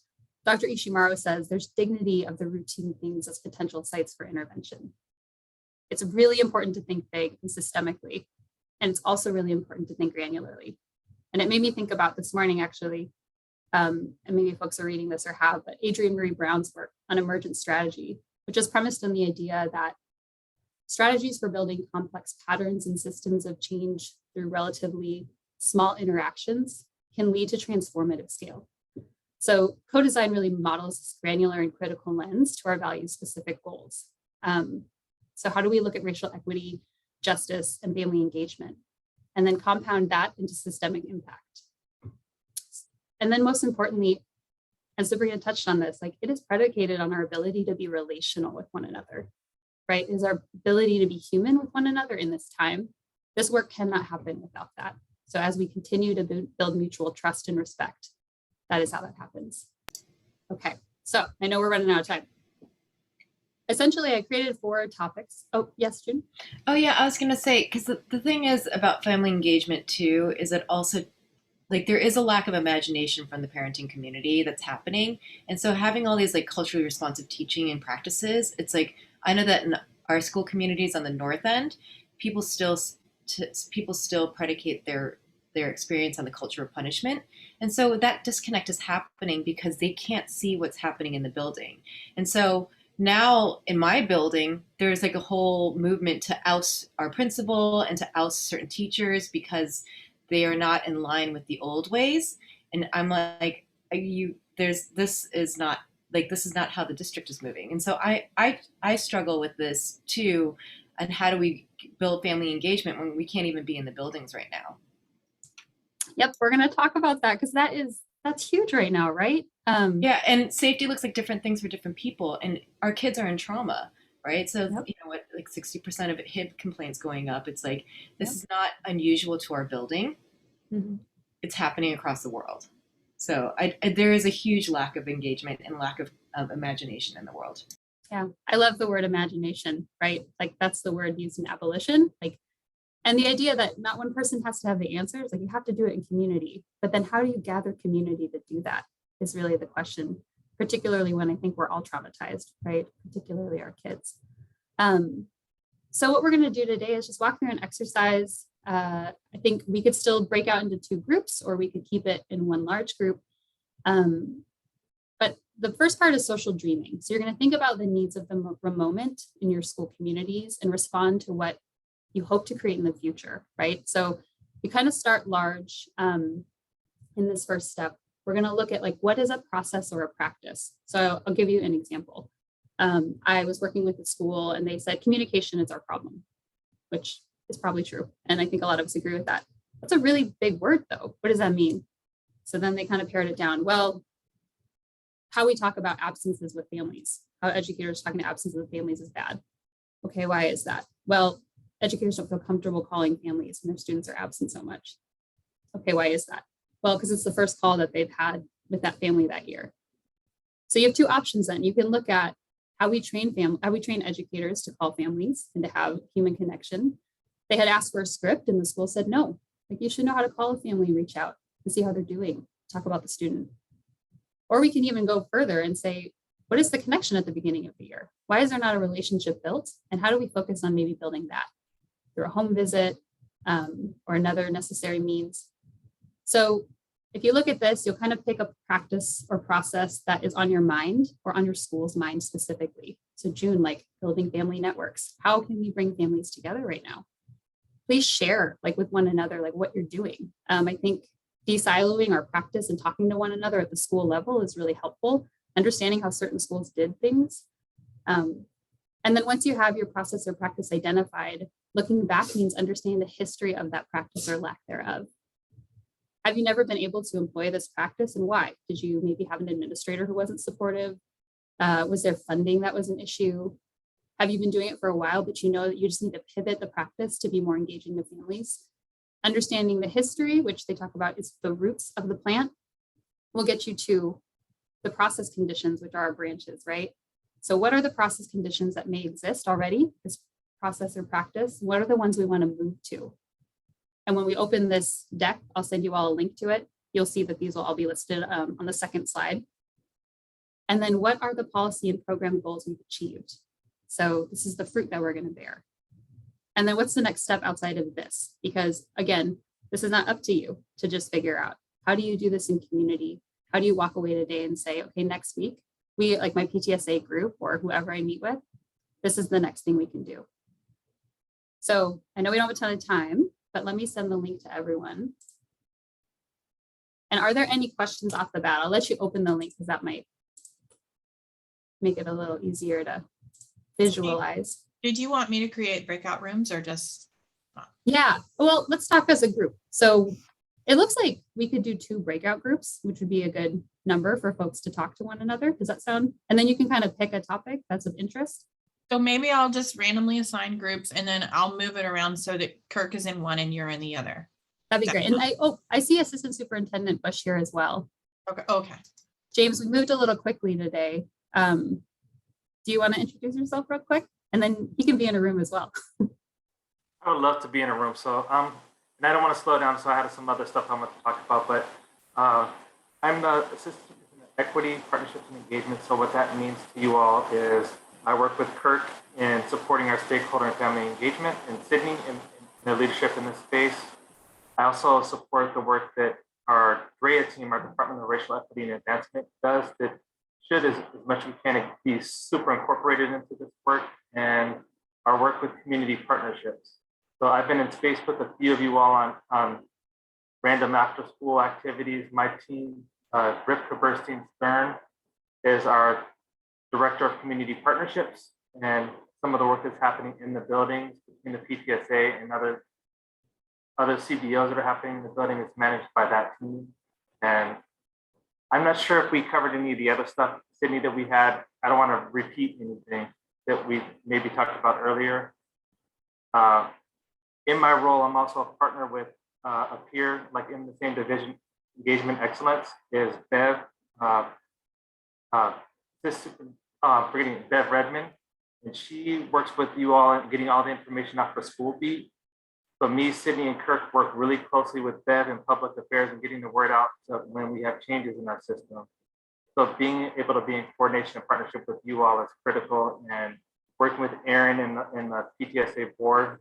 Dr. Ishimaro says there's dignity of the routine things as potential sites for intervention. It's really important to think big and systemically, and it's also really important to think granularly. And it made me think about this morning, actually, and maybe folks are reading this or have, but Adrienne Marie Brown's work on Emergent Strategy, which is premised on the idea that strategies for building complex patterns and systems of change through relatively small interactions can lead to transformative scale. So co-design really models this granular and critical lens to our value-specific goals. So how do we look at racial equity, justice, and family engagement, and then compound that into systemic impact? And then most importantly, And Sabrina touched on this, like it is predicated on our ability to be relational with one another, right? Is our ability to be human with one another in this time. This work cannot happen without that. So as we continue to build mutual trust and respect, that is how that happens. Okay, so I know we're running out of time. Essentially, I created 4 topics. Oh, yes, June? Oh, yeah, I was going to say, because the thing is about family engagement too, is that also like there is a lack of imagination from the parenting community that's happening. And so having all these like culturally responsive teaching and practices, it's like, I know that in our school communities on the north end, people still predicate their experience on the culture of punishment. And so that disconnect is happening because they can't see what's happening in the building. And so now in my building, there's like a whole movement to oust our principal and to oust certain teachers because they are not in line with the old ways. And I'm like, this is not how the district is moving. And so I struggle with this too. And how do we build family engagement when we can't even be in the buildings right now? Yep, we're going to talk about that because that's huge right now, right? Yeah, and safety looks like different things for different people, and our kids are in trauma, right? So Yep. you know what, like 60% of hip complaints going up. It's like this is not unusual to our building. Mm-hmm. It's happening across the world. So there is a huge lack of engagement and lack of imagination in the world. Yeah, I love the word imagination, right? Like that's the word used in abolition. Like, and the idea that not one person has to have the answers, like you have to do it in community. But then how do you gather community to do that is really the question, particularly when I think we're all traumatized, right? Particularly our kids. So what we're going to do today is just walk through an exercise. I think we could still break out into 2 groups, or we could keep it in one large group. But the first part is social dreaming. So you're going to think about the needs of the moment in your school communities and respond to what you hope to create in the future, right? So you kind of start large in this first step. We're going to look at like, what is a process or a practice? So I'll give you an example. I was working with a school and they said communication is our problem, which is probably true. And I think a lot of us agree with that. That's a really big word though. What does that mean? So then they kind of pared it down. Well, how we talk about absences with families, how educators talking to absences with families is bad. Okay, why is that? Well, educators don't feel comfortable calling families when their students are absent so much. Okay, why is that? Well, because it's the first call that they've had with that family that year. So you have 2 options then. You can look at how we train educators to call families and to have human connection. They had asked for a script and the school said no. Like you should know how to call a family, reach out and see how they're doing, talk about the student. Or we can even go further and say, what is the connection at the beginning of the year? Why is there not a relationship built? And how do we focus on maybe building that through a home visit or another necessary means? So if you look at this, you'll kind of pick a practice or process that is on your mind or on your school's mind specifically. So June, like building family networks. How can we bring families together right now? Please share like with one another, like what you're doing. I think de-siloing our practice and talking to one another at the school level is really helpful. Understanding how certain schools did things. And then once you have your process or practice identified, looking back means understanding the history of that practice or lack thereof. Have you never been able to employ this practice and why? Did you maybe have an administrator who wasn't supportive? Was there funding that was an issue? Have you been doing it for a while, but you know that you just need to pivot the practice to be more engaging with families? Understanding the history, which they talk about is the roots of the plant, will get you to the process conditions, which are our branches, right? So what are the process conditions that may exist already, this process or practice? What are the ones we want to move to? And when we open this deck, I'll send you all a link to it. You'll see that these will all be listed on the second slide. And then what are the policy and program goals we've achieved? So this is the fruit that we're going to bear. And then what's the next step outside of this? Because again, this is not up to you to just figure out. How do you do this in community? How do you walk away today and say, okay, next week, we like my PTSA group or whoever I meet with, this is the next thing we can do. So I know we don't have a ton of time, but let me send the link to everyone. And are there any questions off the bat? I'll let you open the link because that might make it a little easier to visualize. Did you want me to create breakout rooms or just? Yeah, well, let's talk as a group. So it looks like we could do 2 breakout groups, which would be a good number for folks to talk to one another. Does that sound? And then you can kind of pick a topic that's of interest. So maybe I'll just randomly assign groups and then I'll move it around so that Kirk is in one and you're in the other. That'd be great. And I see Assistant Superintendent Bush here as well. Okay. Okay. James, we moved a little quickly today. Do you want to introduce yourself real quick? And then you can be in a room as well. I would love to be in a room. So, and I don't want to slow down, so I had some other stuff I'm going to talk about, but I'm the Assistant in Equity, Partnerships, and Engagement. So what that means to you all is I work with Kirk in supporting our stakeholder and family engagement in Sydney in their leadership in this space. I also support the work that our DREA team, our Department of Racial Equity and Advancement, does that should, as much as we can, be super incorporated into this work, and our work with community partnerships. So I've been in space with a few of you all on random after-school activities. My team, Rivka Burstein-Stern, is our Director of Community Partnerships, and some of the work that's happening in the buildings between the PTSA and other CBOs that are happening in the building is managed by that team. And I'm not sure if we covered any of the other stuff, Sydney, that we had. I don't want to repeat anything that we maybe talked about earlier. In my role, I'm also a partner with a peer, like in the same division, Engagement Excellence, is Bev, forgetting Bev Redmond, and she works with you all in getting all the information out for School Beat. So me, Sydney, and Kirk work really closely with Bev in public affairs and getting the word out when we have changes in our system. So being able to be in coordination and partnership with you all is critical, and working with Aaron in the PTSA board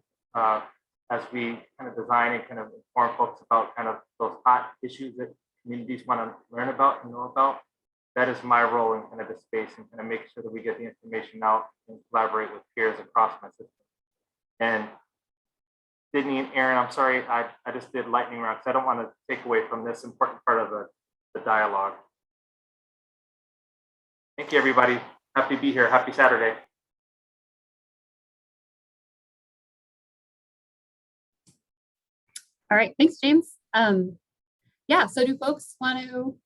as we kind of design and kind of inform folks about kind of those hot issues that communities want to learn about and know about. That is my role in kind of the space, and kind of making sure that we get the information out and collaborate with peers across my system. And Sydney and Aaron, I'm sorry, I just did lightning rounds. I don't want to take away from this important part of the dialogue. Thank you, everybody. Happy to be here. Happy Saturday. All right, thanks, James. Yeah, so do folks want to,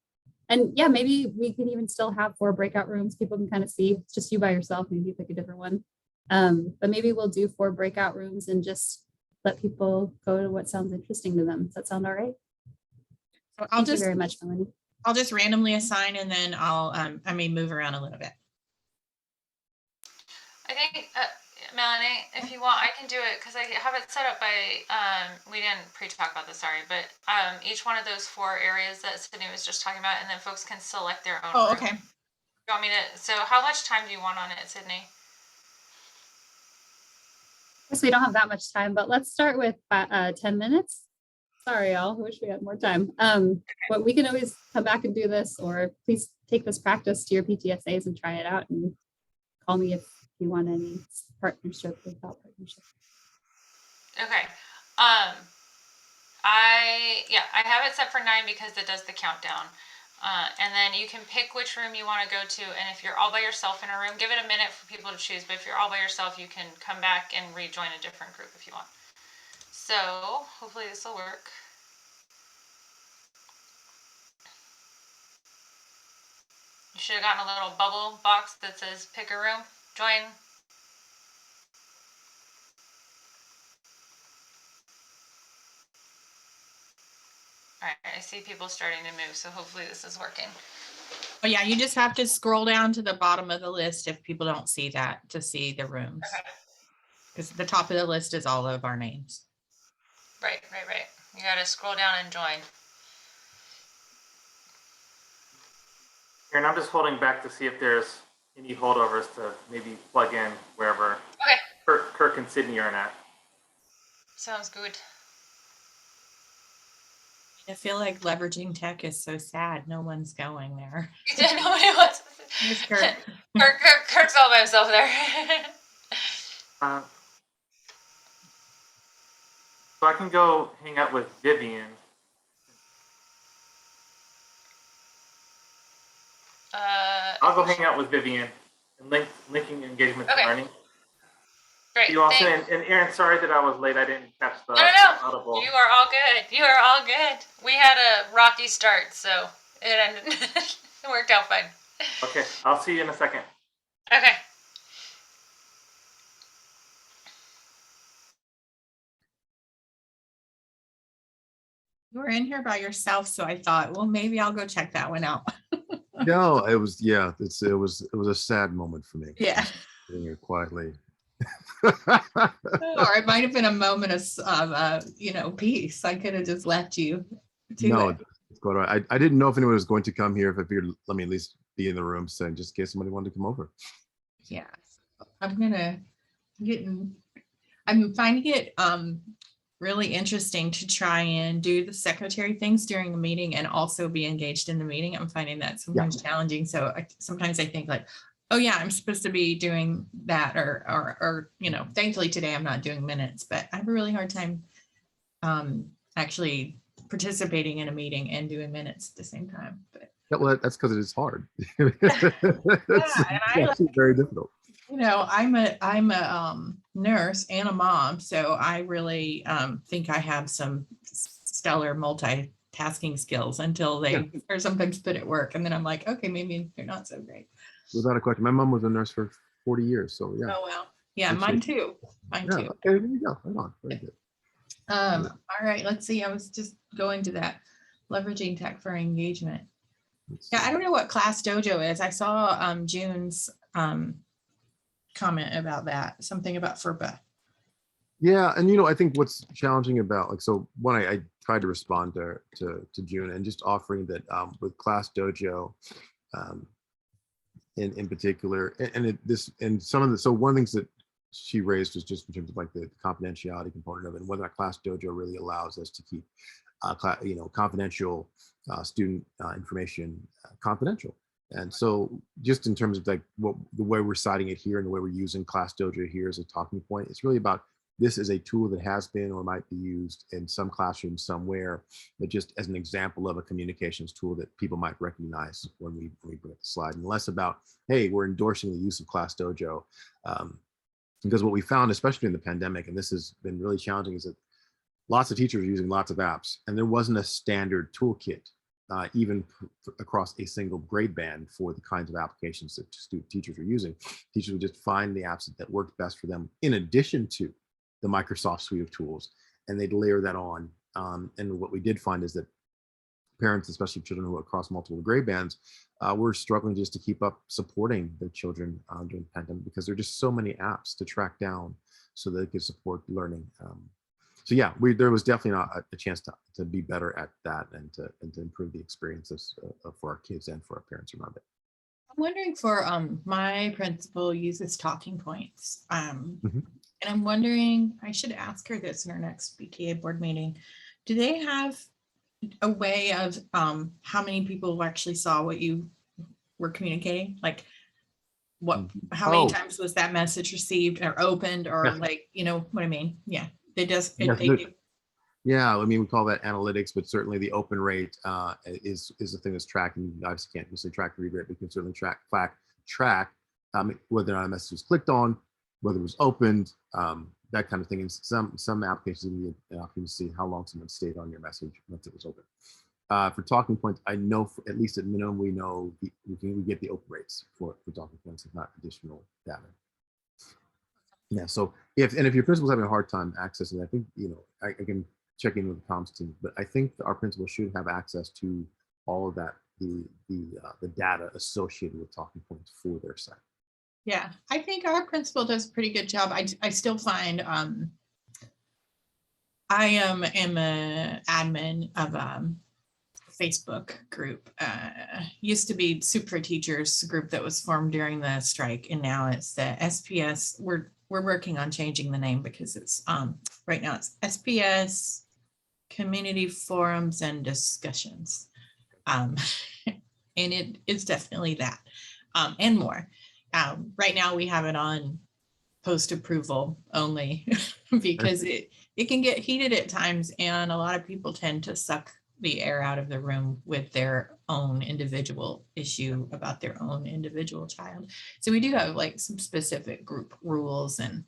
and yeah, maybe we can even still have 4 breakout rooms. People can kind of see, it's just you by yourself, maybe pick a different one. But maybe we'll do 4 breakout rooms and just let people go to what sounds interesting to them. Does that sound all right? So Thank you very much, Melanie. I'll just randomly assign, and then I may move around a little bit. I think, Melanie, if you want, I can do it because I have it set up by, we didn't pre-talk about this, sorry, but each one of those 4 areas that Sydney was just talking about, and then folks can select their own. Oh, room. okay. You want me to, so how much time do you want on it, Sydney? I guess we don't have that much time, but let's start with 10 minutes. Sorry, y'all. I wish we had more time. But we can always come back and do this, or please take this practice to your PTSAs and try it out, and call me if you want any partnership without partnership. Okay. I have it set for 9 because it does the countdown. And then you can pick which room you want to go to. And if you're all by yourself in a room, give it a minute for people to choose. But if you're all by yourself, you can come back and rejoin a different group if you want. So hopefully this will work. You should have gotten a little bubble box that says pick a room, join. All right, I see people starting to move, so hopefully this is working. Oh yeah, you just have to scroll down to the bottom of the list if people don't see that to see the rooms. Because the top of the list is all of our names. Right. You got to scroll down and join. Aaron, I'm just holding back to see if there's any holdovers to maybe plug in wherever Kirk and Sydney are at. Sounds good. I feel like leveraging tech is so sad. No one's going there. Nobody wants. Kirk. Kirk's all by himself there. So I can go hang out with Vivian. I'll go hang out with Vivian and linking engagement to learning. Great. You also, and Aaron, sorry that I was late. I didn't catch the audible. You are all good. You are all good. We had a rocky start, so it ended. worked out fine. Okay, I'll see you in a second. Okay. You were in here by yourself, so I thought, well, maybe I'll go check that one out. No, it was, yeah, it was a sad moment for me. Yeah. Sitting here quietly. Or it might have been a moment of peace. I could have just left you to No, it. it's quite all right. I didn't know if anyone was going to come here. If I figured, let me at least be in the room, so just in case somebody wanted to come over. Yeah. I'm finding it really interesting to try and do the secretary things during the meeting and also be engaged in the meeting. I'm finding that sometimes challenging. So sometimes I think like, oh yeah, I'm supposed to be doing that, or thankfully today I'm not doing minutes, but I have a really hard time actually participating in a meeting and doing minutes at the same time. But Yeah, well, that's because it is hard. It's actually very difficult. I'm a nurse and a mom, so I really think I have some stellar multitasking skills until they are sometimes put at work, and then I'm like, okay, maybe they're not so great. Without a question, my mom was a nurse for 40 years, so yeah. Oh well, yeah, mine too. Okay, there you go. Right on. Very good. All right, let's see. I was just going to that leveraging tech for engagement. Yeah, I don't know what Class Dojo is. I saw June's comment about that, something about FERPA. Yeah, and I think what's challenging about I tried to respond to June and just offering that with Class Dojo in particular, and some of the one of the things that she raised was just in terms of like the confidentiality component of it, and whether that Class Dojo really allows us to keep confidential student information confidential. And so just in terms of like the way we're citing it here and the way we're using Class Dojo here as a talking point, it's really about this is a tool that has been or might be used in some classroom somewhere, but just as an example of a communications tool that people might recognize when we bring up the slide, and less about, hey, we're endorsing the use of Class Dojo. Because what we found, especially in the pandemic, and this has been really challenging, is that lots of teachers are using lots of apps, and there wasn't a standard toolkit, even across a single grade band for the kinds of applications that teachers are using. Teachers would just find the apps that worked best for them in addition to the Microsoft suite of tools, and they'd layer that on. And what we did find is that parents, especially children who are across multiple grade bands, were struggling just to keep up supporting their children during the pandemic, because there are just so many apps to track down so they could support learning. So yeah, there was definitely a chance to be better at that and to improve the experiences for our kids and for our parents around it. I'm wondering for my principal uses talking points. And I'm wondering, I should ask her this in our next PTA board meeting. Do they have a way of how many people actually saw what you were communicating? Like how many times was that message received or opened, or like, what I mean? Yeah, it does. Yeah, I mean, we call that analytics, but certainly the open rate is the thing that's tracked. And you obviously can't necessarily track the read rate, but you can certainly track whether or not a message was clicked on, whether it was opened, that kind of thing. And some applications give you an opportunity to see how long someone stayed on your message once it was open. For talking points, I know at least at minimum we know we get the open rates for talking points, if not additional data. Yeah. So if your principal's having a hard time accessing, I think I can check in with the comms team, but I think our principal should have access to all of that, the data associated with talking points for their site. Yeah, I think our principal does a pretty good job. I still find I am an admin of Facebook group. Used to be Soup for Teachers group that was formed during the strike, and now it's the SPS. We're working on changing the name because it's right now it's SPS Community Forums and Discussions, and it is definitely that and more. Right now we have it on post approval only because it can get heated at times, and a lot of people tend to suck the air out of the room with their own individual issue about their own individual child. So we do have like some specific group rules, and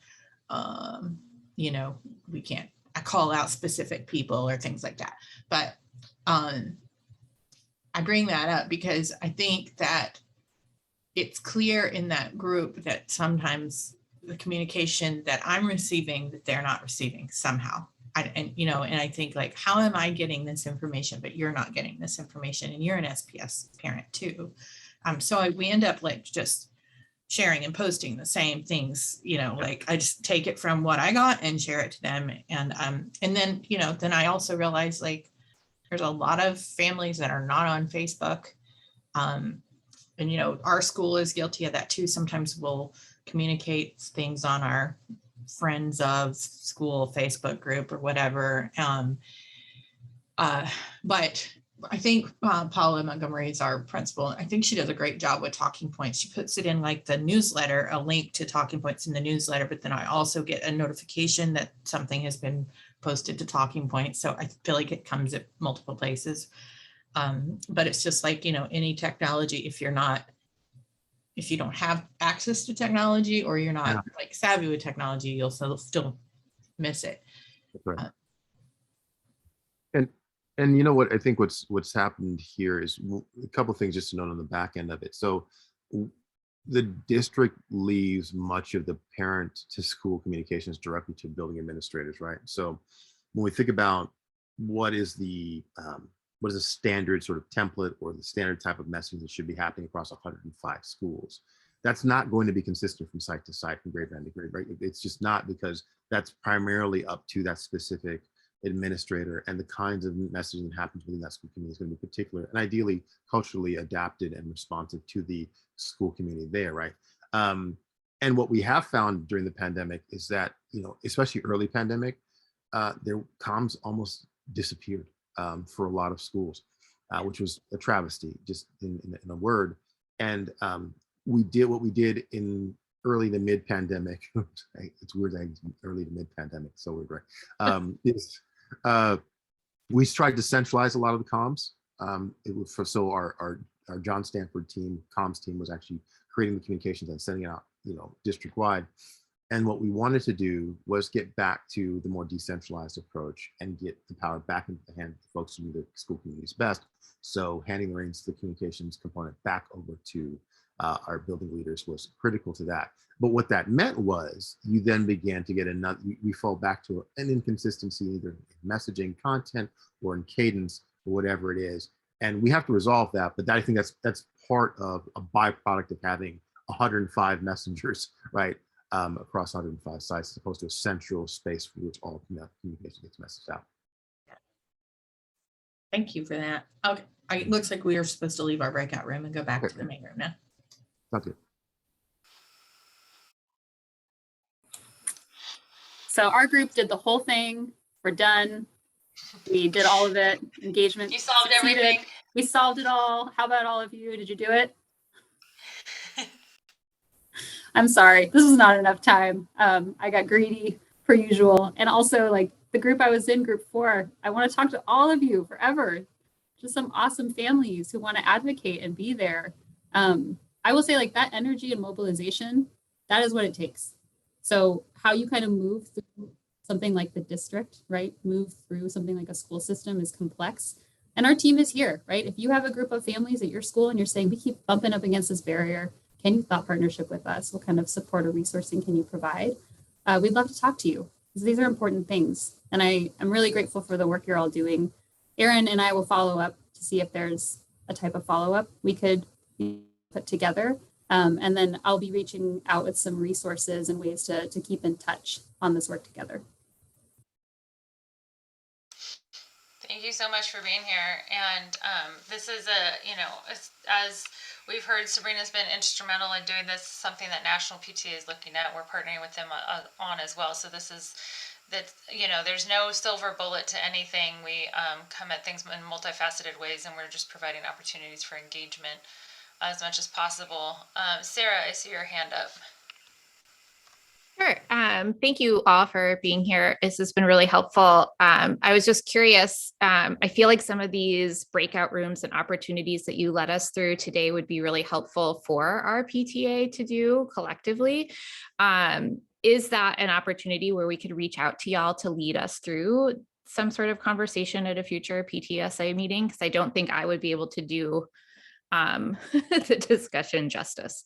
we can't call out specific people or things like that. But I I bring that up because I think that it's clear in that group that sometimes the communication that I'm receiving that they're not receiving somehow. And I think like, how am I getting this information, but you're not getting this information, and you're an SPS parent too. So we end up like just sharing and posting the same things, like I just take it from what I got and share it to them. And then, then I also realize like there's a lot of families that are not on Facebook. And, our school is guilty of that too. Sometimes we'll communicate things on our friends of school Facebook group or whatever. But I think Paula Montgomery is our principal. I think she does a great job with talking points. She puts it in like the newsletter, a link to talking points in the newsletter, but then I also get a notification that something has been posted to talking points. So I feel like it comes at multiple places. But it's just like, any technology, if you don't have access to technology or you're not like savvy with technology, you'll still miss it. Right. And you know what, I think what's happened here is a couple of things just to note on the back end of it. So the district leaves much of the parent to school communications directly to building administrators, right? So when we think about what is the standard sort of template or the standard type of messaging that should be happening across 105 schools, that's not going to be consistent from site to site, from grade band to grade, right? It's just not, because that's primarily up to that specific administrator, and the kinds of messaging that happens within that school community is going to be particular and ideally culturally adapted and responsive to the school community there, right? And what we have found during the pandemic is that, especially early pandemic, their comms almost disappeared for a lot of schools, which was a travesty, just in a word. And we did what we did in early to mid pandemic. It's weird that early to mid pandemic, so weird, right? We tried to centralize a lot of the comms. So our John Stanford team, comms team, was actually creating the communications and sending it out, district wide. And what we wanted to do was get back to the more decentralized approach and get the power back into the hands of the folks who knew the school communities best. So handing the reins to the communications component back over to our building leaders was critical to that. But what that meant was you then began to get another, we fall back to an inconsistency either in messaging, content, or in cadence, or whatever it is. And we have to resolve that. But I think that's part of a byproduct of having 105 messengers, right, across 105 sites, as opposed to a central space for which all communication gets messaged out. Thank you for that. Okay, it looks like we are supposed to leave our breakout room and go back to the main room now. Sounds good. So our group did the whole thing. We're done. We did all of it. Engagement. You solved succeeded. everything. We solved it all. How about all of you? Did you do it? I'm sorry. This was not enough time. I got greedy per usual. And also, like, the group I was in, group 4, I want to talk to all of you forever. Just some awesome families who want to advocate and be there. I will say, like, that energy and mobilization, that is what it takes. So how you kind of move through something like the district, right? Move through something like a school system is complex. And our team is here, right? If you have a group of families at your school and you're saying, we keep bumping up against this barrier, can you thought partnership with us? What kind of support or resourcing can you provide? We'd love to talk to you, because these are important things. And I'm really grateful for the work you're all doing. Erin and I will follow up to see if there's a type of follow-up we could put together. And then I'll be reaching out with some resources and ways to keep in touch on this work together. Thank you so much for being here. And this is as we've heard, Sabrina's been instrumental in doing this, something that National PTA is looking at. We're partnering with them on as well. So this is that, there's no silver bullet to anything. We come at things in multifaceted ways, and we're just providing opportunities for engagement as much as possible. Sarah, I see your hand up. Sure. Thank you all for being here. This has been really helpful. I was just curious. I feel like some of these breakout rooms and opportunities that you led us through today would be really helpful for our PTA to do collectively. Is that an opportunity where we could reach out to y'all to lead us through some sort of conversation at a future PTSA meeting, because I don't think I would be able to do the discussion justice.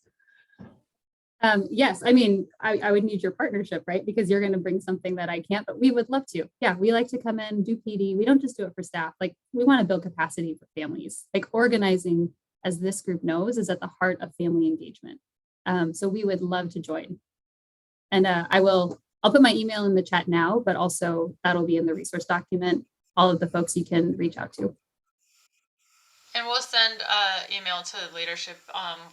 Yes, I mean, I would need your partnership, right? Because you're going to bring something that I can't, but we would love to. Yeah, we like to come in, do PD. We don't just do it for staff. Like, we want to build capacity for families. Like, organizing, as this group knows, is at the heart of family engagement. So we would love to join. And I'll put my email in the chat now, but also that'll be in the resource document, all of the folks you can reach out to. And we'll send email to leadership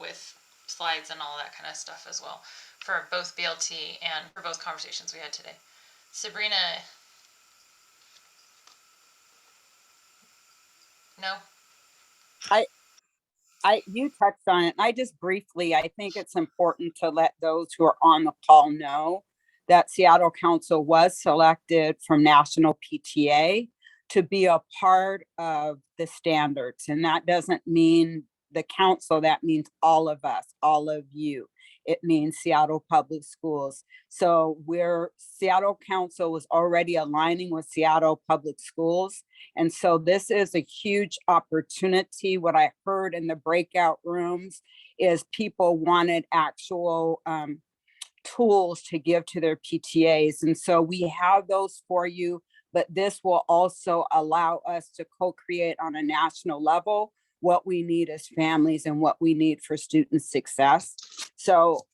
with slides and all that kind of stuff as well for both BLT and for both conversations we had today. Sabrina? No? You touched on it. And I just briefly, I think it's important to let those who are on the call know that Seattle Council was selected from National PTA to be a part of the standards. And that doesn't mean the council, that means all of us, all of you. It means Seattle Public Schools. So Seattle Council was already aligning with Seattle Public Schools. And so this is a huge opportunity. What I heard in the breakout rooms is people wanted actual tools to give to their PTAs. And so we have those for you, but this will also allow us to co-create on a national level what we need as families and what we need for student success. So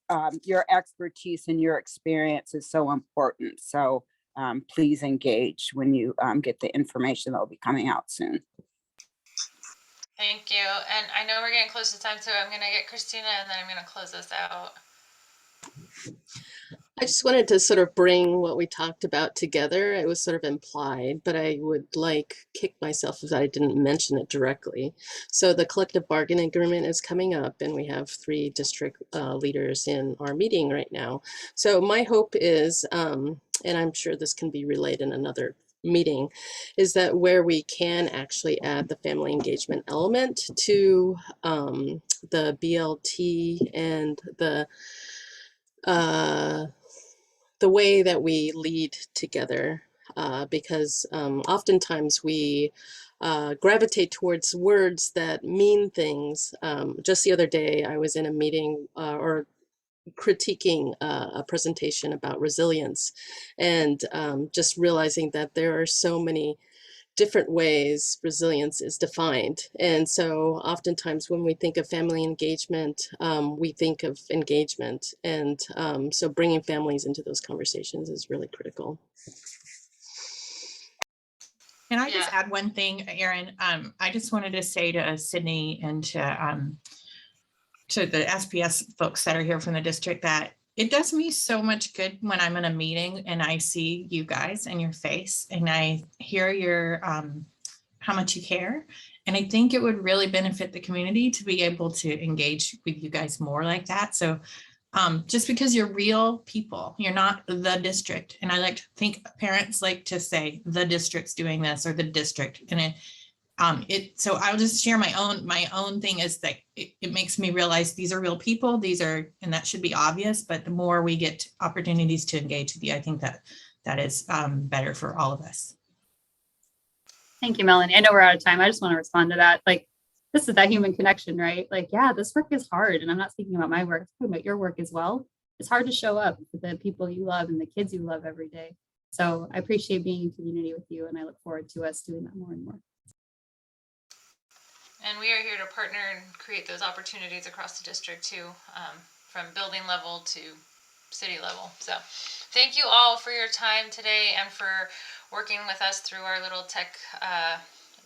your expertise and your experience is so important. So please engage when you get the information that will be coming out soon. Thank you. And I know we're getting close to time, so I'm going to get Christina and then I'm going to close this out. I just wanted to sort of bring what we talked about together. It was sort of implied, but I would kick myself if I didn't mention it directly. So the collective bargaining agreement is coming up, and we have 3 district leaders in our meeting right now. So my hope is, and I'm sure this can be relayed in another meeting, is that where we can actually add the family engagement element to the BLT and the way that we lead together, because oftentimes we gravitate towards words that mean things. Just the other day, I was in a meeting or critiquing a presentation about resilience, and just realizing that there are so many different ways resilience is defined. And so oftentimes when we think of family engagement, we think of engagement. And so bringing families into those conversations is really critical. Can I just add one thing, Erin? I just wanted to say to Sydney and to the SPS folks that are here from the district that it does me so much good when I'm in a meeting and I see you guys and your face and I hear your how much you care. And I think it would really benefit the community to be able to engage with you guys more like that. So just because you're real people, you're not the district. And I like to think parents like to say the district's doing this or the district. And so I'll just share my own thing is that it makes me realize these are real people, and that should be obvious, but the more we get opportunities to engage with you, I think that is better for all of us. Thank you, Melanie. I know we're out of time. I just want to respond to that. Like, this is that human connection, right? Like, yeah, this work is hard. And I'm not speaking about my work, I'm talking about your work as well. It's hard to show up with the people you love and the kids you love every day. So I appreciate being in community with you, and I look forward to us doing that more and more. And we are here to partner and create those opportunities across the district too, from building level to city level. So thank you all for your time today and for working with us through our little tech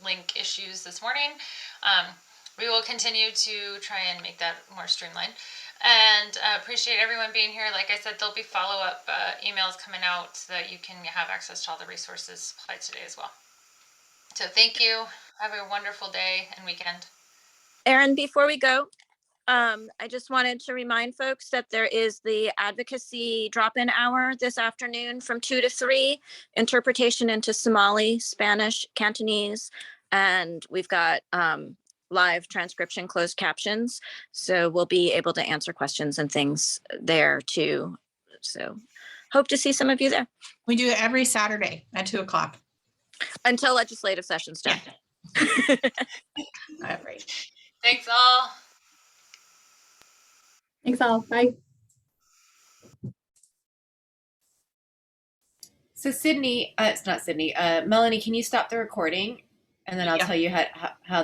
link issues this morning. We will continue to try and make that more streamlined. And appreciate everyone being here. Like I said, there'll be follow-up emails coming out so that you can have access to all the resources supplied today as well. So thank you. Have a wonderful day and weekend. Erin, before we go, I just wanted to remind folks that there is the advocacy drop-in hour this afternoon from 2 to 3, interpretation into Somali, Spanish, Cantonese, and we've got live transcription, closed captions. So we'll be able to answer questions and things there too. So hope to see some of you there. We do it every Saturday at 2 o'clock. until legislative session's done. All right. Thanks all. Thanks all. Bye. So Sydney, it's not Sydney, Melanie, can you stop the recording? And then I'll Yeah. tell you how